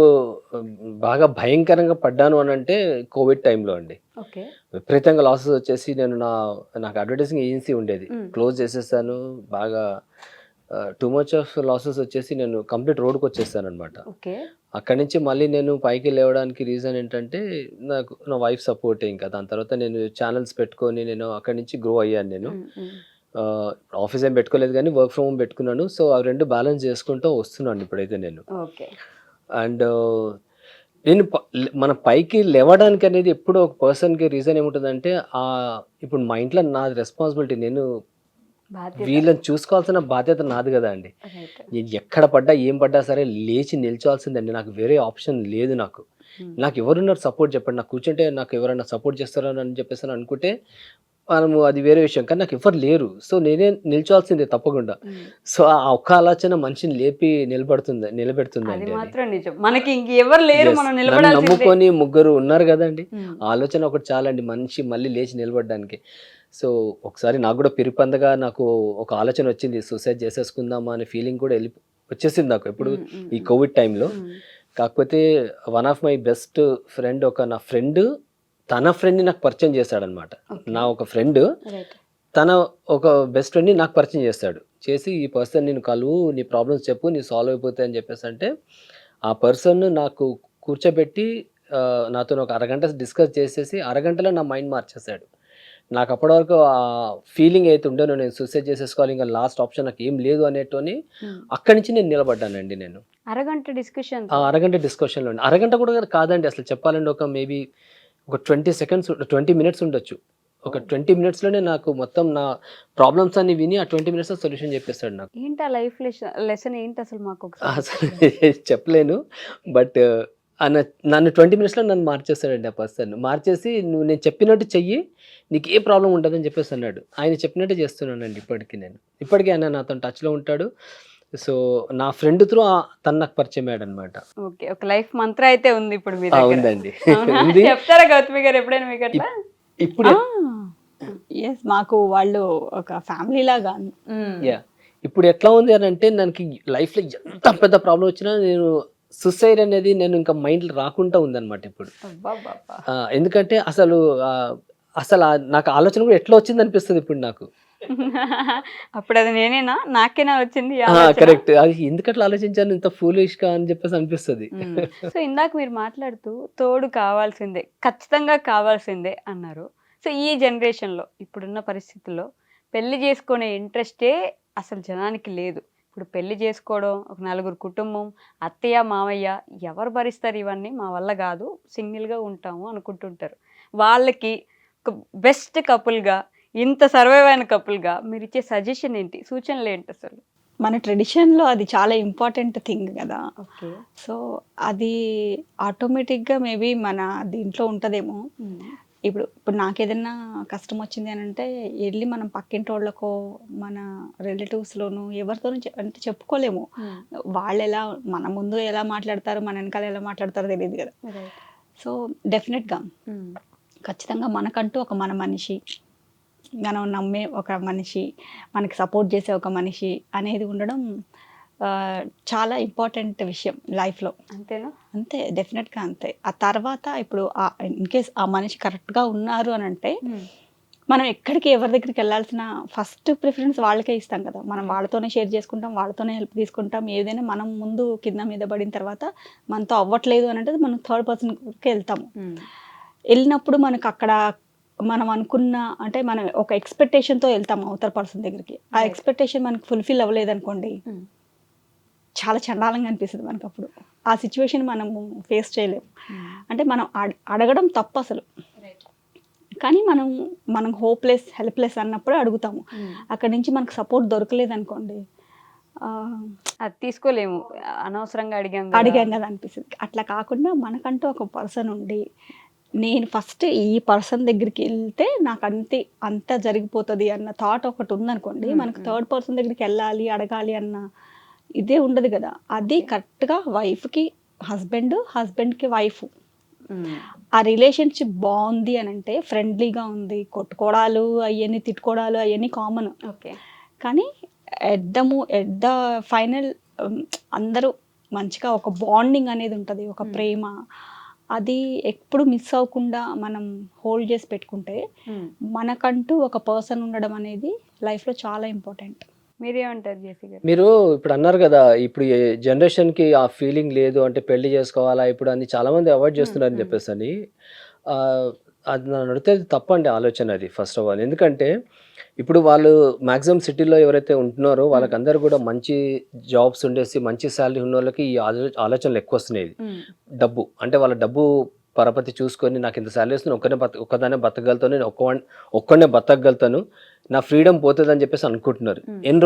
బాగా భయంకరంగా పడ్డాను అని అంటే కోవిడ్ టైంలో అండి. ఓకే. విపరీతంగా లాసెస్ వచ్చేసి నాకు అడ్వర్టైజింగ్ ఏజెన్సీ ఉండేది, క్లోజ్ చేసేసాను. బాగా టూ మచ్ ఆఫ్ లాసెస్ వచ్చేసి నేను కంప్లీట్ రోడ్కి వచ్చేసాను అనమాట. ఓకే. అక్కడి నుంచి మళ్ళీ నేను పైకి లేవడానికి రీజన్ ఏంటంటే నాకు నా వైఫ్ సపోర్టే. ఇంకా దాని తర్వాత నేను ఛానల్స్ పెట్టుకొని నేను అక్కడి నుంచి గ్రో అయ్యాను. నేను ఆఫీస్ ఏం పెట్టుకోలేదు కానీ వర్క్ ఫ్రమ్ హోమ్ పెట్టుకున్నాను. సో అవి రెండు బ్యాలెన్స్ చేసుకుంటూ వస్తున్నాను ఇప్పుడైతే నేను. ఓకే. అండ్ నేను మన పైకి లేవడానికి అనేది ఎప్పుడు ఒక పర్సన్కి రీజన్ ఏముంటుందంటే ఇప్పుడు మా ఇంట్లో నాది రెస్పాన్సిబిలిటీ. నేను వీళ్ళని చూసుకోవాల్సిన బాధ్యత నాది కదా అండి. నేను ఎక్కడ పడ్డా ఏం పడ్డా సరే లేచి నిల్చోవాల్సిందండి. నాకు వేరే ఆప్షన్ లేదు. నాకు ఎవరున్నారు సపోర్ట్ చెప్పండి. నాకు కూర్చుంటే నాకు ఎవరైనా సపోర్ట్ చేస్తారని చెప్పేసి అనుకుంటే మనము అది వేరే విషయం, కానీ నాకు ఎవరు లేరు. సో నేనే నిల్చోవాల్సిందే తప్పకుండా. సో ఆ ఒక్క ఆలోచన మనిషిని లేపి నిలబెడుతుంది అండి. మనకి ఇంకెవరు లేరు, మనం నమ్ముకొని ముగ్గురు ఉన్నారు కదండి. ఆలోచన ఒకటి చాలండి మనిషి మళ్ళీ లేచి నిలబడడానికి. సో ఒకసారి నాకు కూడా పిరిపందగా నాకు ఒక ఆలోచన వచ్చింది, సూసైడ్ చేసేసుకుందామా అనే ఫీలింగ్ కూడా వచ్చేసింది నాకు ఎప్పుడు ఈ కోవిడ్ టైంలో. కాకపోతే one of my best friend, నా ఫ్రెండ్ తన ఫ్రెండ్ని నాకు పరిచయం చేశాడనమాట. నా ఒక ఫ్రెండ్ తన ఒక బెస్ట్ ఫ్రెండ్ని నాకు పరిచయం చేసి ఈ పర్సన్ నేను కలువు, నీ ప్రాబ్లమ్స్ చెప్పు, నీ సాల్వ్ అయిపోతాయి అని చెప్పేసి అంటే ఆ పర్సన్ నాకు కూర్చోబెట్టి నాతో ఒక అరగంట డిస్కస్ చేసేసి అరగంటలో నా మైండ్ మార్చేశాడు. నాకు అప్పటి వరకు ఆ ఫీలింగ్ అయితే ఉండేనో నేను సూసైడ్ చేసేసుకోవాలి, ఇంకా లాస్ట్ ఆప్షన్ నాకు ఏం లేదు అనేటోని అక్కడి నుంచి నేను నిలబడ్డానండి. నేను అరగంట డిస్కషన్లో, అరగంట కూడా కాదండి అసలు చెప్పాలండి, ఒక మేబీ ఒక 20 minutes ఉండొచ్చు. ఒక 20 minutesలోనే నాకు మొత్తం నా ప్రాబ్లమ్స్ అన్ని విని ఆ 20 minutesలో సొల్యూషన్ చెప్పేస్తాడు నాకు. ఏంటి ఆ లైఫ్ లెసన్ ఏంటి అసలు మాకు అసలు చెప్పలేను. బట్ నన్ను 20 minutesలో నన్ను మార్చేస్తాడండి ఆ పర్సన్. మార్చేసి నువ్వు నేను చెప్పినట్టు చెయ్యి, నీకు ఏ ప్రాబ్లం ఉండదని చెప్పేసి అన్నాడు. ఆయన చెప్పినట్టే చేస్తున్నానండి ఇప్పటికీ. ఆయన నాతో టచ్లో ఉంటాడు. సో నా ఫ్రెండ్ త్రూ తను నాకు పరిచయం అయ్యాడు అనమాట. ఓకే, ఒక లైఫ్ మంత్ర అయితే ఉంది ఇప్పుడు మీ దగ్గర. ఉందండి. అవునా? ఉంది. చెప్తారా గౌతమి గారు ఎప్పుడైనా మీకు అట్లా? ఇప్పుడు ఎస్, మాకు వాళ్ళు ఒక ఫ్యామిలీ లాగా. యా, ఇప్పుడు ఎట్లా ఉంది అని అంటే నాకు లైఫ్లో ఎంత పెద్ద ప్రాబ్లం వచ్చినా నేను సుసైడ్ అనేది నేను ఇంకా మైండ్లో రాకుండా ఉందన్నమాట ఇప్పుడు. అబ్బబ్బబ్బా. ఎందుకంటే అసలు నాకు ఆలోచన కూడా ఎట్లా వచ్చింది అనిపిస్తుంది ఇప్పుడు నాకు. అప్పుడు అది నేనేనా, నాకేనా వచ్చింది ఈ ఆలోచన? కరెక్ట్, అది ఎందుకట్లా ఆలోచించాను ఇంత ఫూలిష్ గా అని చెప్పేసి అనిపిస్తుంది. సో ఇందాక మీరు మాట్లాడుతూ తోడు కావాల్సిందే, ఖచ్చితంగా కావాల్సిందే అన్నారు. సో ఈ జనరేషన్లో ఇప్పుడున్న పరిస్థితుల్లో పెళ్లి చేసుకునే ఇంట్రెస్టే అసలు జనానికి లేదు. ఇప్పుడు పెళ్లి చేసుకోవడం, ఒక నలుగురు కుటుంబం, అత్తయ్య మామయ్య ఎవరు భరిస్తారు ఇవన్నీ, మా వల్ల కాదు, సింగిల్గా ఉంటాము అనుకుంటుంటారు. వాళ్ళకి ఒక బెస్ట్ కపుల్గా, ఇంత సర్వైవ్ అయిన కపుల్గా మీరు ఇచ్చే సజెషన్ ఏంటి, సూచనలు ఏంటి అసలు? మన ట్రెడిషన్లో అది చాలా ఇంపార్టెంట్ థింగ్ కదా. ఓకే. సో అది ఆటోమేటిక్గా మేబీ మన దీంట్లో ఉంటుందేమో. ఇప్పుడు నాకు ఏదైనా కష్టం వచ్చింది అని అంటే వెళ్ళి మనం పక్కింటి వాళ్ళకో మన రిలేటివ్స్లోనూ ఎవరితోనూ అంటే చెప్పుకోలేము. వాళ్ళు ఎలా మన ముందు ఎలా మాట్లాడతారు, మన వెనకాల ఎలా మాట్లాడతారో తెలియదు కదా. సో డెఫినెట్గా ఖచ్చితంగా మనకంటూ ఒక మన మనిషి, మనం నమ్మే ఒక మనిషి, మనకి సపోర్ట్ చేసే ఒక మనిషి అనేది ఉండడం చాలా ఇంపార్టెంట్ విషయం లైఫ్లో. అంతేనా? అంతే, డెఫినెట్గా అంతే. ఆ తర్వాత ఇప్పుడు ఇన్ కేస్ ఆ మనిషి కరెక్ట్గా ఉన్నారు అని అంటే మనం ఎక్కడికి ఎవరి దగ్గరికి వెళ్ళాల్సిన ఫస్ట్ ప్రిఫరెన్స్ వాళ్ళకే ఇస్తాం కదా. మనం వాళ్ళతోనే షేర్ చేసుకుంటాం, వాళ్ళతోనే హెల్ప్ తీసుకుంటాం. ఏదైనా మనం ముందు కింద మీద పడిన తర్వాత మనతో అవ్వట్లేదు అని అంటే మనం థర్డ్ పర్సన్కి వెళ్తాము. వెళ్ళినప్పుడు మనకు అక్కడ మనం అనుకున్న అంటే మనం ఒక ఎక్స్పెక్టేషన్తో వెళ్తాము అవతల పర్సన్ దగ్గరికి. ఆ ఎక్స్పెక్టేషన్ మనకు ఫుల్ఫిల్ అవ్వలేదు అనుకోండి, చాలా చండాలంగా అనిపిస్తుంది మనకు. అప్పుడు ఆ సిచ్యువేషన్ మనము ఫేస్ చేయలేము. అంటే మనం అడగడం తప్పు అసలు, కానీ మనం హోప్లెస్ హెల్ప్లెస్ అన్నప్పుడు అడుగుతాము. అక్కడి నుంచి మనకు సపోర్ట్ దొరకలేదు అనుకోండి, అది తీసుకోలేము, అనవసరంగా అడిగాం కదా అనిపిస్తుంది. అట్లా కాకుండా మనకంటూ ఒక పర్సన్ ఉండి, నేను ఫస్ట్ ఈ పర్సన్ దగ్గరికి వెళ్తే నాకు అంత జరిగిపోతుంది అన్న థాట్ ఒకటి ఉందనుకోండి, మనకు థర్డ్ పర్సన్ దగ్గరికి వెళ్ళాలి అడగాలి అన్న ఇదే ఉండదు కదా. అది కరెక్ట్గా వైఫ్కి హస్బెండ్, హస్బెండ్కి వైఫ్, ఆ రిలేషన్షిప్ బాగుంది అని అంటే ఫ్రెండ్లీగా ఉంది, కొట్టుకోవడాలు అవన్నీ తిట్టుకోవడాలు అవన్నీ కామన్. ఓకే, కానీ ఎట్ ద ఫైనల్ అందరూ మంచిగా ఒక బాండింగ్ అనేది ఉంటుంది, ఒక ప్రేమ, అది ఎప్పుడు మిస్ అవ్వకుండా మనం హోల్డ్ చేసి పెట్టుకుంటే మనకంటూ ఒక పర్సన్ ఉండడం అనేది లైఫ్లో చాలా ఇంపార్టెంట్. మీరేమంటారు జేసీ గారు? మీరు ఇప్పుడు అన్నారు కదా, ఇప్పుడు జనరేషన్కి ఆ ఫీలింగ్ లేదు అంటే పెళ్లి చేసుకోవాలా ఇప్పుడు అని చాలా మంది అవాయిడ్ చేస్తున్నారు అని చెప్పేసి అని. అది నన్ను అడిగితే తప్పండి ఆలోచన అది. ఫస్ట్ ఆఫ్ ఆల్ ఎందుకంటే ఇప్పుడు వాళ్ళు మ్యాక్సిమం సిటీలో ఎవరైతే ఉంటున్నారో వాళ్ళకందరూ కూడా మంచి జాబ్స్ ఉండేసి మంచి శాలరీ ఉన్న వాళ్ళకి ఈ ఆలోచనలు ఎక్కువ వస్తున్నాయి. డబ్బు అంటే వాళ్ళ డబ్బు పరపతి చూసుకొని నాకు ఇంత శాలరీ వస్తుంది, ఒక్కదానే బతకగలుగుతాను, నేను ఒక్కడనే బతకగలుగుతాను, నా ఫ్రీడమ్ పోతుంది అని చెప్పేసి అనుకుంటున్నారు. ఎన్ని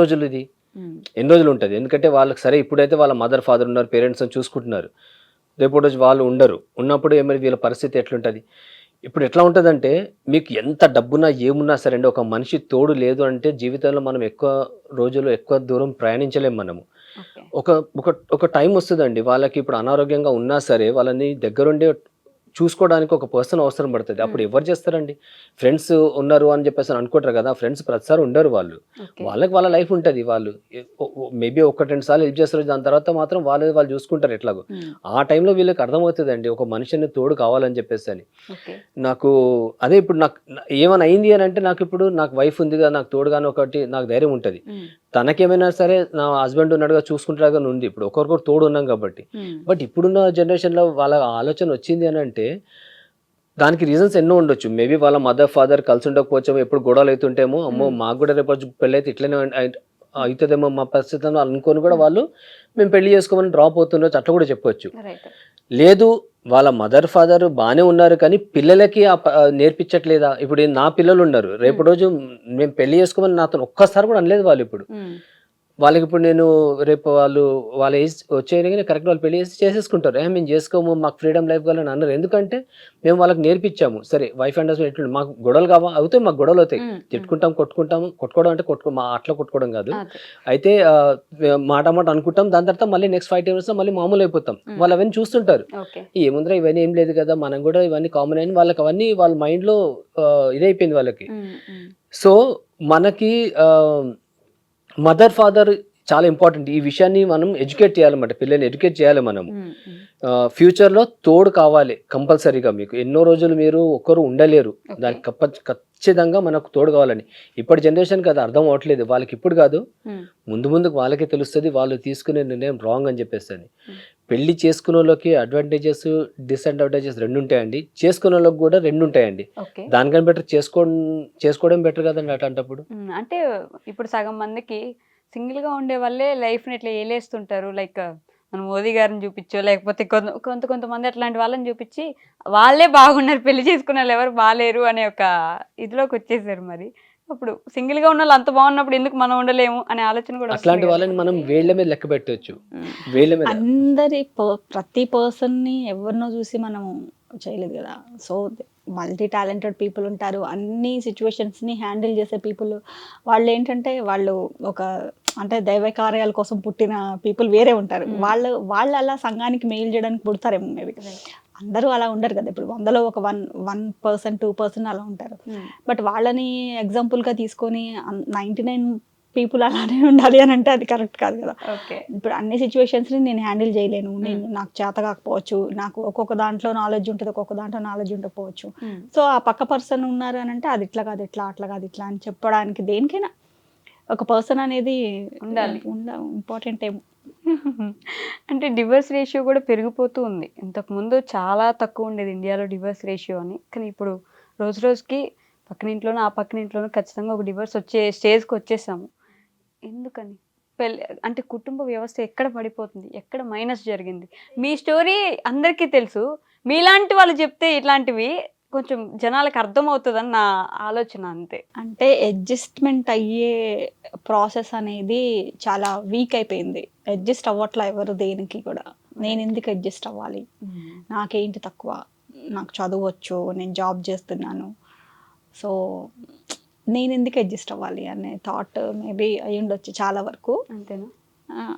రోజులు ఉంటుంది? ఎందుకంటే వాళ్ళకి సరే ఇప్పుడైతే వాళ్ళ మదర్ ఫాదర్ ఉన్నారు, పేరెంట్స్ చూసుకుంటున్నారు, రేపు రోజు వాళ్ళు ఉండరు. ఉన్నప్పుడు ఏమైనా వీళ్ళ పరిస్థితి ఎట్లుంటుంది? ఇప్పుడు ఎట్లా ఉంటుందంటే మీకు ఎంత డబ్బున్నా ఏమున్నా సరే అండి, ఒక మనిషి తోడు లేదు అంటే జీవితంలో మనం ఎక్కువ దూరం ప్రయాణించలేము మనము. ఒక టైం వస్తుందండి వాళ్ళకి, ఇప్పుడు అనారోగ్యంగా ఉన్నా సరే వాళ్ళని దగ్గరుండి చూసుకోవడానికి ఒక పర్సన్ అవసరం పడుతుంది. అప్పుడు ఎవరు చేస్తారండి? ఫ్రెండ్స్ ఉన్నారు అని చెప్పేసి అనుకుంటారు కదా, ఫ్రెండ్స్ ప్రతిసారి ఉండరు. వాళ్ళకి వాళ్ళ లైఫ్ ఉంటుంది. వాళ్ళు మేబీ 1-2 సార్లు హెల్ప్ చేస్తారు, దాని తర్వాత మాత్రం వాళ్ళు చూసుకుంటారు ఎట్లాగో. ఆ టైంలో వీళ్ళకి అర్థమవుతుందండి ఒక మనిషిని తోడు కావాలని చెప్పేసి అని. నాకు అదే ఇప్పుడు నాకు ఏమైనా అయింది అని అంటే నాకు వైఫ్ ఉంది కదా, నాకు తోడుగానే ఒకటి నాకు ధైర్యం ఉంటుంది. తనకేమైనా సరే నా హస్బెండ్ ఉన్నాడుగా చూసుకుంటారుగా ఉంది. ఇప్పుడు ఒకరికొకరు తోడు ఉన్నాం కాబట్టి. బట్ ఇప్పుడున్న జనరేషన్లో వాళ్ళ ఆలోచన వచ్చింది అని అంటే దానికి రీజన్స్ ఎన్నో ఉండొచ్చు. మేబీ వాళ్ళ మదర్ ఫాదర్ కలిసి ఉండకపోవచ్చేమో, ఎప్పుడు గొడవలు అవుతుంటేమో, అమ్మో మాకు కూడా రేపు పెళ్ళి అయితే ఇట్లనే అవుతుందేమో మా పరిస్థితుల్లో అనుకొని కూడా వాళ్ళు మేము పెళ్లి చేసుకోమని డ్రాప్ అవుతుండొచ్చు, అట్లా కూడా చెప్పొచ్చు. లేదు వాళ్ళ మదర్ ఫాదర్ బాగానే ఉన్నారు కానీ పిల్లలకి నేర్పించట్లేదా? ఇప్పుడు నా పిల్లలు ఉన్నారు, రేపు రోజు మేము పెళ్లి చేసుకోమని నాతో ఒక్కసారి కూడా అనలేదు వాళ్ళు. ఇప్పుడు వాళ్ళకి ఇప్పుడు నేను రేపు వాళ్ళ ఏజ్ వచ్చేయగానే కరెక్ట్ వాళ్ళు పెళ్లి చేసి చేసేసుకుంటారు. మేము చేసుకోము, మాకు ఫ్రీడమ్ లైఫ్ కావాలని అన్నారు. ఎందుకంటే మేము వాళ్ళకి నేర్పించాము. సరే వైఫ్ అండ్ హస్బెండ్ ఎట్లుండి మాకు గొడవలు అవుతాయి, మాకు గొడవలు అవుతాయి, తిట్టుకుంటాం, కొట్టుకోవడం అంటే మా అట్లా కొట్టుకోవడం కాదు. అయితే మాట అనుకుంటాం, దాని తర్వాత మళ్ళీ నెక్స్ట్ 5 minutes మళ్ళీ మామూలు అయిపోతాం. వాళ్ళు అవన్నీ చూస్తుంటారు, ఏముందిరా ఇవన్నీ ఏం లేదు కదా, మనం కూడా ఇవన్నీ కామన్ అయిన వాళ్ళకి అవన్నీ వాళ్ళ మైండ్ లో ఇదైపోయింది వాళ్ళకి. సో మనకి మదర్ ఫాదర్ చాలా ఇంపార్టెంట్. ఈ విషయాన్ని మనం ఎడ్యుకేట్ చేయాలన్నమాట, పిల్లల్ని ఎడ్యుకేట్ చేయాలి మనం. ఫ్యూచర్లో తోడు కావాలి కంపల్సరీగా. మీకు ఎన్నో రోజులు మీరు ఒక్కరు ఉండలేరు, దానికి ఖచ్చితంగా మనకు తోడు కావాలని. ఇప్పటి జనరేషన్కి అది అర్థం అవ్వట్లేదు. వాళ్ళకి ఇప్పుడు కాదు, ముందుకు వాళ్ళకే తెలుస్తుంది వాళ్ళు తీసుకునే నిర్ణయం రాంగ్ అని చెప్పేస్తుంది. పెళ్లి చేసుకునే వాళ్ళకి అడ్వాంటేజెస్ డిసడ్వాంటేజెస్ 2 ఉంటాయండి, చేసుకునే వాళ్ళకి కూడా 2 ఉంటాయండి. దానికన్నా బెటర్ చేసుకోవడం బెటర్ కదండి అట్లాంటప్పుడు. అంటే ఇప్పుడు సగం మందికి సింగిల్ గా ఉండే వాళ్ళే లైఫ్ ని ఇట్లా ఏలేస్తుంటారు. లైక్ మనం మోదీ గారిని చూపించో, లేకపోతే కొంతమంది అట్లాంటి వాళ్ళని చూపించి వాళ్ళే బాగున్నారు, పెళ్లి చేసుకున్న వాళ్ళు ఎవరు బాగాలేరు అనే ఒక ఇదిలోకి వచ్చేసారు. మరి అప్పుడు సింగిల్ గా ఉన్న వాళ్ళు అంత బాగున్నప్పుడు ఎందుకు మనం ఉండలేము అనే ఆలోచన కూడా అట్లాంటి వాళ్ళని మనం వేళ్ల మీద లెక్క పెట్టవచ్చు. వేళ్ల మీద ప్రతి పర్సన్ ని ఎవరినో చూసి మనం చేయలేదు కదా. సో మల్టీ టాలెంటెడ్ పీపుల్ ఉంటారు, అన్ని సిచ్యువేషన్స్ని హ్యాండిల్ చేసే పీపుల్. వాళ్ళు ఏంటంటే వాళ్ళు అంటే దైవ కార్యాల కోసం పుట్టిన పీపుల్ వేరే ఉంటారు. వాళ్ళు అలా సంఘానికి మెయిల్ చేయడానికి పుడతారేమో మేబీ. అందరూ అలా ఉండరు కదా. ఇప్పుడు 100లో ఒక 1% 2% అలా ఉంటారు. బట్ వాళ్ళని ఎగ్జాంపుల్గా తీసుకొని 99 పీపుల్ అలానే ఉండాలి అని అంటే అది కరెక్ట్ కాదు కదా. ఇప్పుడు అన్ని సిచ్యువేషన్స్ని నేను హ్యాండిల్ చేయలేను, నాకు చేత కాకపోవచ్చు, నాకు ఒక్కొక్క దాంట్లో నాలెడ్జ్ ఉంటుంది, ఒక్కొక్క దాంట్లో నాలెడ్జ్ ఉండకపోవచ్చు. సో ఆ పక్క పర్సన్ ఉన్నారు అని అంటే అది ఇట్లా కాదు, ఇట్లా అట్లా కాదు, ఇట్లా అని చెప్పడానికి దేనికైనా ఒక పర్సన్ అనేది ఉండాలి, ఇంపార్టెంట్ ఏమో. అంటే డివోర్స్ రేషియో కూడా పెరిగిపోతూ ఉంది. ఇంతకుముందు చాలా తక్కువ ఉండేది ఇండియాలో డివోర్స్ రేషియో అని, కానీ ఇప్పుడు రోజుకి పక్కనింట్లోనూ ఆ పక్కనింట్లోనూ ఖచ్చితంగా ఒక డివోర్స్ వచ్చే స్టేజ్కి వచ్చేసాము. ఎందుకని? అంటే కుటుంబ వ్యవస్థ ఎక్కడ పడిపోతుంది, ఎక్కడ మైనస్ జరిగింది? మీ స్టోరీ అందరికీ తెలుసు, మీలాంటి వాళ్ళు చెప్తే ఇట్లాంటివి కొంచెం జనాలకు అర్థమవుతుందని నా ఆలోచన, అంతే. అంటే అడ్జస్ట్మెంట్ అయ్యే ప్రాసెస్ అనేది చాలా వీక్ అయిపోయింది. అడ్జస్ట్ అవ్వట్లా ఎవరు దేనికి కూడా. నేను ఎందుకు అడ్జస్ట్ అవ్వాలి, నాకేంటి తక్కువ, నాకు చదవచ్చు, నేను జాబ్ చేస్తున్నాను, సో నేను ఎందుకు అడ్జస్ట్ అవ్వాలి అనే థాట్ మేబీ అయ్యి ఉండొచ్చు చాలా వరకు. అంతేనా?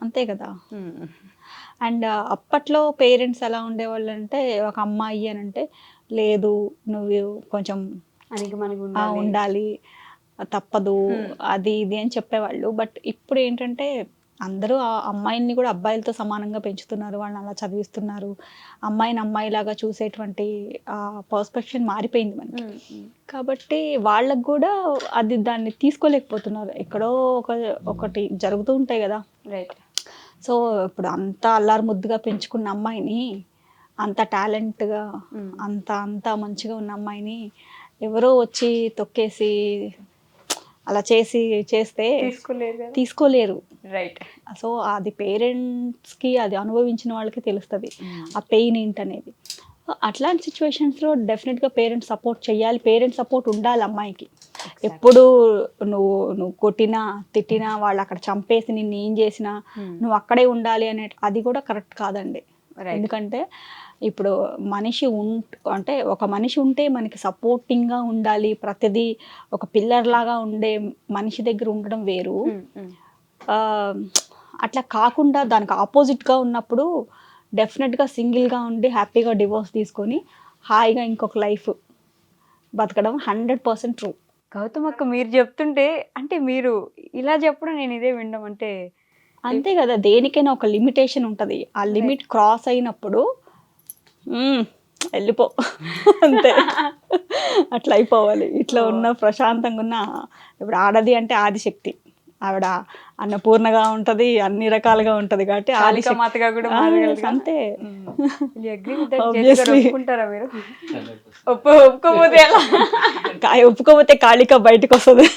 అంతే కదా. అండ్ అప్పట్లో పేరెంట్స్ ఎలా ఉండేవాళ్ళు అంటే, ఒక అమ్మాయి అని అంటే లేదు నువ్వు కొంచెం ఉండాలి, తప్పదు, అది ఇది అని చెప్పేవాళ్ళు. బట్ ఇప్పుడు ఏంటంటే అందరూ ఆ అమ్మాయిని కూడా అబ్బాయిలతో సమానంగా పెంచుతున్నారు, వాళ్ళని అలా చదివిస్తున్నారు. అమ్మాయిని అమ్మాయిలాగా చూసేటువంటి పర్స్పెక్షన్ మారిపోయింది మనకి. కాబట్టి వాళ్ళకు కూడా అది దాన్ని తీసుకోలేకపోతున్నారు. ఎక్కడో ఒకటి జరుగుతూ ఉంటాయి కదా. రైట్. సో ఇప్పుడు అంత అల్లారు ముద్దుగా పెంచుకున్న అమ్మాయిని, అంత టాలెంట్గా అంత మంచిగా ఉన్న అమ్మాయిని ఎవరో వచ్చి తొక్కేసి అలా చేస్తే తీసుకోలేరు. రైట్. సో అది పేరెంట్స్కి, అది అనుభవించిన వాళ్ళకి తెలుస్తుంది ఆ పెయిన్ ఏంటనేది. అట్లాంటి సిచ్యువేషన్స్లో డెఫినెట్గా పేరెంట్స్ సపోర్ట్ చేయాలి, పేరెంట్స్ సపోర్ట్ ఉండాలి అమ్మాయికి. ఎప్పుడు నువ్వు కొట్టినా తిట్టినా, వాళ్ళు అక్కడ చంపేసి నిన్ను ఏం చేసినా నువ్వు అక్కడే ఉండాలి అనే అది కూడా కరెక్ట్ కాదండి. ఎందుకంటే ఇప్పుడు అంటే ఒక మనిషి ఉంటే మనకి సపోర్టింగ్గా ఉండాలి, ప్రతిదీ ఒక పిల్లర్ లాగా ఉండే మనిషి దగ్గర ఉండడం వేరు. అట్లా కాకుండా దానికి ఆపోజిట్గా ఉన్నప్పుడు డెఫినెట్గా సింగిల్గా ఉండి హ్యాపీగా డివోర్స్ తీసుకొని హాయిగా ఇంకొక లైఫ్ బతకడం 100% ట్రూ. గౌతమ్ అక్క, మీరు చెప్తుంటే అంటే మీరు ఇలా చెప్పడం నేను ఇదే వినడం అంటే అంతే కదా. దేనికైనా ఒక లిమిటేషన్ ఉంటుంది, ఆ లిమిట్ క్రాస్ అయినప్పుడు వెళ్ళిపో అంతే, అట్లా అయిపోవాలి. ఇట్లా ఉన్న ప్రశాంతంగా ఉన్న, ఇప్పుడు ఆడది అంటే ఆదిశక్తి, ఆవిడ అన్నపూర్ణగా ఉంటుంది, అన్ని రకాలుగా ఉంటుంది కాబట్టి ఆదిశక్తిగా కూడా అంతే. ఒప్పుకుంటారా మీరు? ఒప్పుకోపోతే ఎలా? ఒప్పుకోపోతే కాళిక బయటకు వస్తుంది.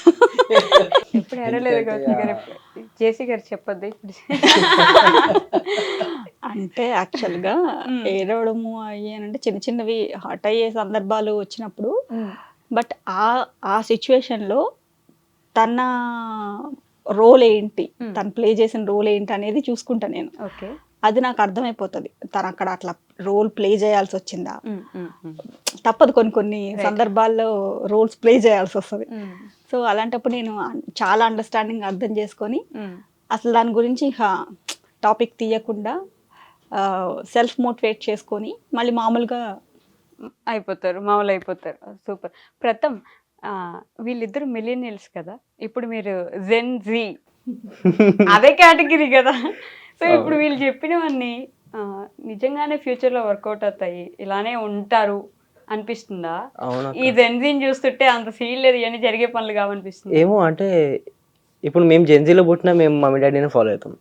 ఎప్పుడు ఏడలేదు గౌతమ్ గారు, జేసీ గారు చెప్పొద్దు ఇప్పుడు. అంటే యాక్చువల్గా ఏడవడము అయ్యానంటే చిన్న చిన్నవి హర్ట్ అయ్యే సందర్భాలు వచ్చినప్పుడు, బట్ ఆ సిచ్యువేషన్లో తన రోల్ ఏంటి, Hmm. తను ప్లే చేసిన రోల్ ఏంటి అనేది చూసుకుంటా నేను. ఓకే. అది నాకు అర్థమైపోతుంది తను అక్కడ అట్లా రోల్ ప్లే చేయాల్సి వచ్చిందా. తప్పదు, కొన్ని కొన్ని సందర్భాల్లో రోల్స్ ప్లే చేయాల్సి వస్తుంది. సో అలాంటప్పుడు నేను చాలా అండర్స్టాండింగ్ అర్థం చేసుకొని అసలు దాని గురించి టాపిక్ తీయకుండా సెల్ఫ్ మోటివేట్ చేసుకొని మళ్ళీ మామూలుగా మామూలు అయిపోతారు. సూపర్. ప్రథమ్, వీళ్ళిద్దరు మిలీనియల్స్ కదా, ఇప్పుడు మీరు జెన్ జీ అదే కేటగిరీ కదా. సో ఇప్పుడు వీళ్ళు చెప్పినవన్నీ నిజంగానే ఫ్యూచర్లో వర్కౌట్ అవుతాయి, ఇలానే ఉంటారు అనిపిస్తుందా? అవునా ఈ జెన్జీని చూస్తుంటే అంత సీన్ లేదు, ఇవన్నీ జరిగే పనులు కావనిపిస్తుంది. ఏమో అంటే ఇప్పుడు మేము జెన్జీలో పుట్టినా మేము మమ్మీ డాడీని ఫాలో అవుతాం.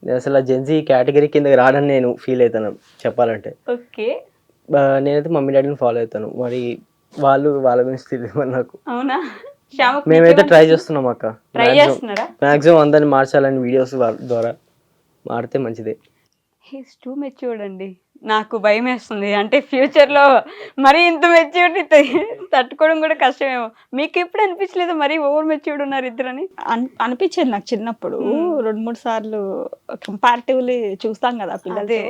నేను అసలు ఆ జెన్జీ కేటగిరీ కింద రాడని నేను ఫీల్ అవుతాను చెప్పాలంటే. ఓకే. నేనైతే మమ్మీ డాడీని ఫాలో అవుతాను. మరి వాళ్ళ గురించి తెలియదు మరి నాకు. అవునా? శ్యామకు మేమైతే ట్రై చేస్తున్నాం అక్క. ట్రై చేస్తున్నారా? మాక్సిమం అందరిని మార్చాలని వీడియోస్ ద్వారా మారితే మంచిదే. హీస్ టూ మెచ్యూర్డ్ అండి. నాకు భయం వేస్తుంది, అంటే ఫ్యూచర్లో మరీ ఇంత మెచ్యూరిటీ తట్టుకోవడం కూడా కష్టమేమో. మీకు ఎప్పుడు అనిపించలేదు మరీ ఓవర్ మెచ్యూర్డ్ ఉన్నారు ఇద్దరని? అనిపించేది నాకు చిన్నప్పుడు 2-3 సార్లు. కంపారిటివ్లీ చూస్తాం కదా పిల్లలే,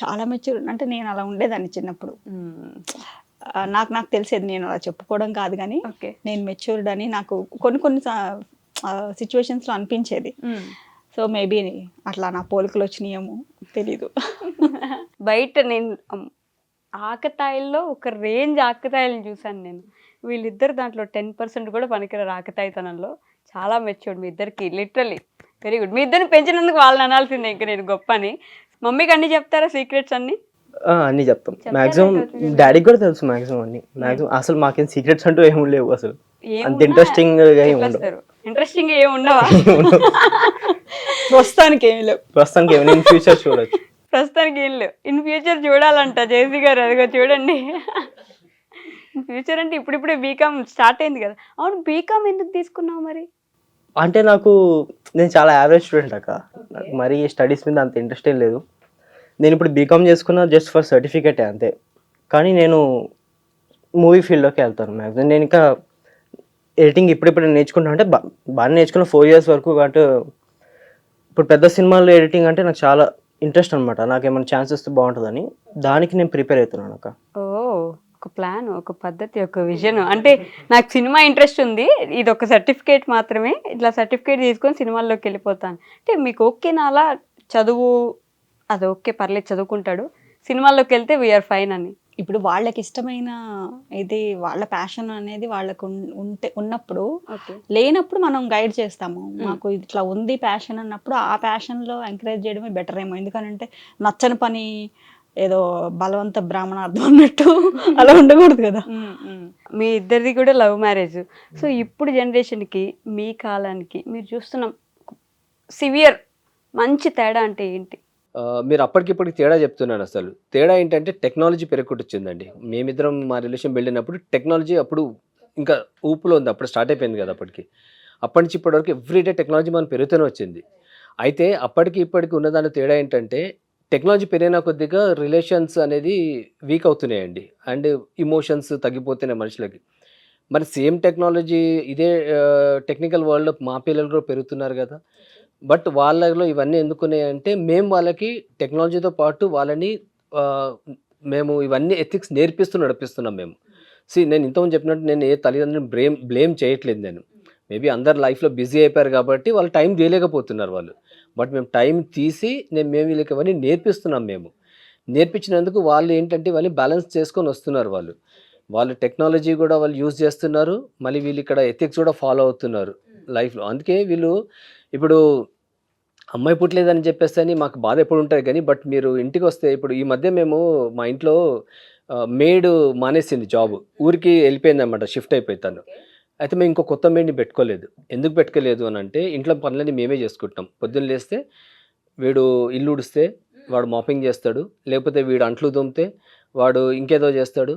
చాలా మెచ్యూర్. అంటే నేను అలా ఉండేదాన్ని చిన్నప్పుడు. నాకు తెలిసేది, నేను అలా చెప్పుకోవడం కాదు కానీ నేను మెచ్యూర్డ్ అని నాకు కొన్ని సిచ్యువేషన్స్లో అనిపించేది. సో మేబీ అట్లా నా పోలికలు వచ్చినాయేమో తెలీదు. బయట నేను ఆకతాయిల్లో ఒక రేంజ్ ఆకతాయిలను చూశాను నేను. వీళ్ళిద్దరు దాంట్లో 10% కూడా పనికిరారు ఆకతాయితనంలో. చాలా మెచ్యూర్డ్ మీ ఇద్దరికి, లిటరలీ వెరీ గుడ్. మీ ఇద్దరిని పెంచినందుకు వాళ్ళని అనాల్సిందే ఇంకా నేను గొప్ప అని. మమ్మీకి అన్ని చెప్తారా సీక్రెట్స్ అన్ని? అన్నీ చెప్తాం. మాక్సిమం డాడీకి కూడా తెలుసు మాక్సిమం అన్ని. మాక్సిమం అసలు మాకేం సీక్రెట్స్ అంటూ ఏమి లేవు అసలు. అంత ఇంట్రెస్టింగ్ ఇంట్రెస్టింగ్ ఏమి ఉండవా? ప్రస్తుతానికి ఏమి లేవు. ప్రస్తుతానికి ఏమి, నేను ఫ్యూచర్ చూడొచ్చు. ప్రస్తుతానికి ఏం లేవు. ఇన్ ఫ్యూచర్ చూడాలంట జేసీ గారు, అదిగో చూడండి. ఇన్ ఫ్యూచర్ అంటే ఇప్పుడిప్పుడే బీకామ్ స్టార్ట్ అయింది కదా. అవును, బీకామ్ ఎందుకు తీసుకున్నావు మరి? అంటే నేను చాలా యావరేజ్ స్టూడెంట్ అక్క. నాకు మరీ స్టడీస్ మీద అంత ఇంట్రెస్ట్ ఏం లేదు. నేను ఇప్పుడు బీకామ్ చేసుకున్నా జస్ట్ ఫర్ సర్టిఫికేటే అంతే. కానీ నేను మూవీ ఫీల్డ్లోకి వెళ్తాను మ్యాక్సిమం. నేను ఇంకా ఎడిటింగ్ ఇప్పుడిప్పుడు నేర్చుకుంటాను. అంటే బాగా నేర్చుకున్న 4 years వరకు. కాబట్టి ఇప్పుడు పెద్ద సినిమాల్లో ఎడిటింగ్ అంటే నాకు చాలా ఇంట్రెస్ట్ అనమాట. నాకు ఏమైనా ఛాన్స్ ఇస్తే బాగుంటుందని దానికి నేను ప్రిపేర్ అవుతున్నాను అక్క. ఓ, ఒక ప్లాన్, ఒక పద్ధతి, ఒక విజన్. అంటే నాకు సినిమా ఇంట్రెస్ట్ ఉంది, ఇది ఒక సర్టిఫికేట్ మాత్రమే, ఇట్లా సర్టిఫికేట్ తీసుకొని సినిమాల్లోకి వెళ్ళిపోతాను అంటే మీకు ఓకేనా? అలా చదువు అది ఓకే, పర్లేదు చదువుకుంటాడు, సినిమాల్లోకి వెళ్తే వీఆర్ ఫైన్ అని. ఇప్పుడు వాళ్ళకి ఇష్టమైన ఇది, వాళ్ళ ప్యాషన్ అనేది వాళ్ళకు ఉన్నప్పుడు, లేనప్పుడు మనం గైడ్ చేస్తాము. మాకు ఇట్లా ఉంది ప్యాషన్ అన్నప్పుడు ఆ ప్యాషన్లో ఎంకరేజ్ చేయడమే బెటర్ ఏమో. ఎందుకనంటే నచ్చని పని ఏదో బలవంత బ్రాహ్మణార్థం అన్నట్టు అలా ఉండకూడదు కదా. మీ ఇద్దరిది కూడా లవ్ మ్యారేజ్. సో ఇప్పుడు జనరేషన్కి, మీ కాలానికి మీరు చూస్తున్న సివియర్ మంచి తేడా అంటే ఏంటి? మీరు అప్పటికిప్పటికి తేడా చెప్తున్నాను. అసలు తేడా ఏంటంటే టెక్నాలజీ పెరుగుకొచ్చిందండి. మేమిద్దరం మా రిలేషన్ బిల్డ్ అయినప్పుడు టెక్నాలజీ అప్పుడు ఇంకా ఊపులో ఉంది, అప్పుడు స్టార్ట్ అయిపోయింది కదా. అప్పటి నుంచి ఇప్పటివరకు ఎవ్రీడే టెక్నాలజీ మనం పెరుగుతూనే వచ్చింది. అయితే అప్పటికి ఇప్పటికి ఉన్నదాని తేడా ఏంటంటే టెక్నాలజీ పెరిగిన కొద్దిగా రిలేషన్స్ అనేది వీక్ అవుతున్నాయండి. అండ్ ఇమోషన్స్ తగ్గిపోతున్నాయి మనుషులకి. మరి సేమ్ టెక్నాలజీ ఇదే టెక్నికల్ వరల్డ్లో మా పిల్లలు కూడా పెరుగుతున్నారు కదా. బట్ వాళ్ళలో ఇవన్నీ ఎందుకున్నాయంటే మేము వాళ్ళకి టెక్నాలజీతో పాటు వాళ్ళని మేము ఇవన్నీ ఎథిక్స్ నడిపిస్తున్నాం మేము. నేను ఇంతకుముందు చెప్పినట్టు నేను ఏ తల్లిదండ్రులను బ్లేమ్ చేయట్లేదు. నేను మేబీ అందరు లైఫ్లో బిజీ అయిపోయారు కాబట్టి వాళ్ళు టైం చేయలేకపోతున్నారు వాళ్ళు. బట్ మేము టైం తీసి మేము వీళ్ళకి ఇవన్నీ నేర్పిస్తున్నాం. మేము నేర్పించినందుకు వాళ్ళు ఏంటంటే ఇవన్నీ బ్యాలెన్స్ చేసుకొని వస్తున్నారు. వాళ్ళు టెక్నాలజీ కూడా వాళ్ళు యూజ్ చేస్తున్నారు, మళ్ళీ వీళ్ళు ఇక్కడ ఎథిక్స్ కూడా ఫాలో అవుతున్నారు లైఫ్లో. అందుకే వీళ్ళు ఇప్పుడు అమ్మాయి పుట్టలేదని చెప్పేసి అని మాకు బాధ ఎప్పుడు ఉంటుంది కానీ, బట్ మీరు ఇంటికి వస్తే ఇప్పుడు ఈ మధ్య మేము మా ఇంట్లో మేడ్ మానేసింది జాబ్, ఊరికి వెళ్ళిపోయింది అనమాట, షిఫ్ట్ అయిపోతాను. అయితే మేము ఇంకో కొత్త మేడ్ని పెట్టుకోలేదు. ఎందుకు పెట్టుకోలేదు అని అంటే ఇంట్లో పనులన్నీ మేమే చేసుకుంటాం. పొద్దున్న లేస్తే వీడు ఇల్లు ఉడిస్తే వాడు మాపింగ్ చేస్తాడు, లేకపోతే వీడు అంట్లు తోమితే వాడు ఇంకేదో చేస్తాడు.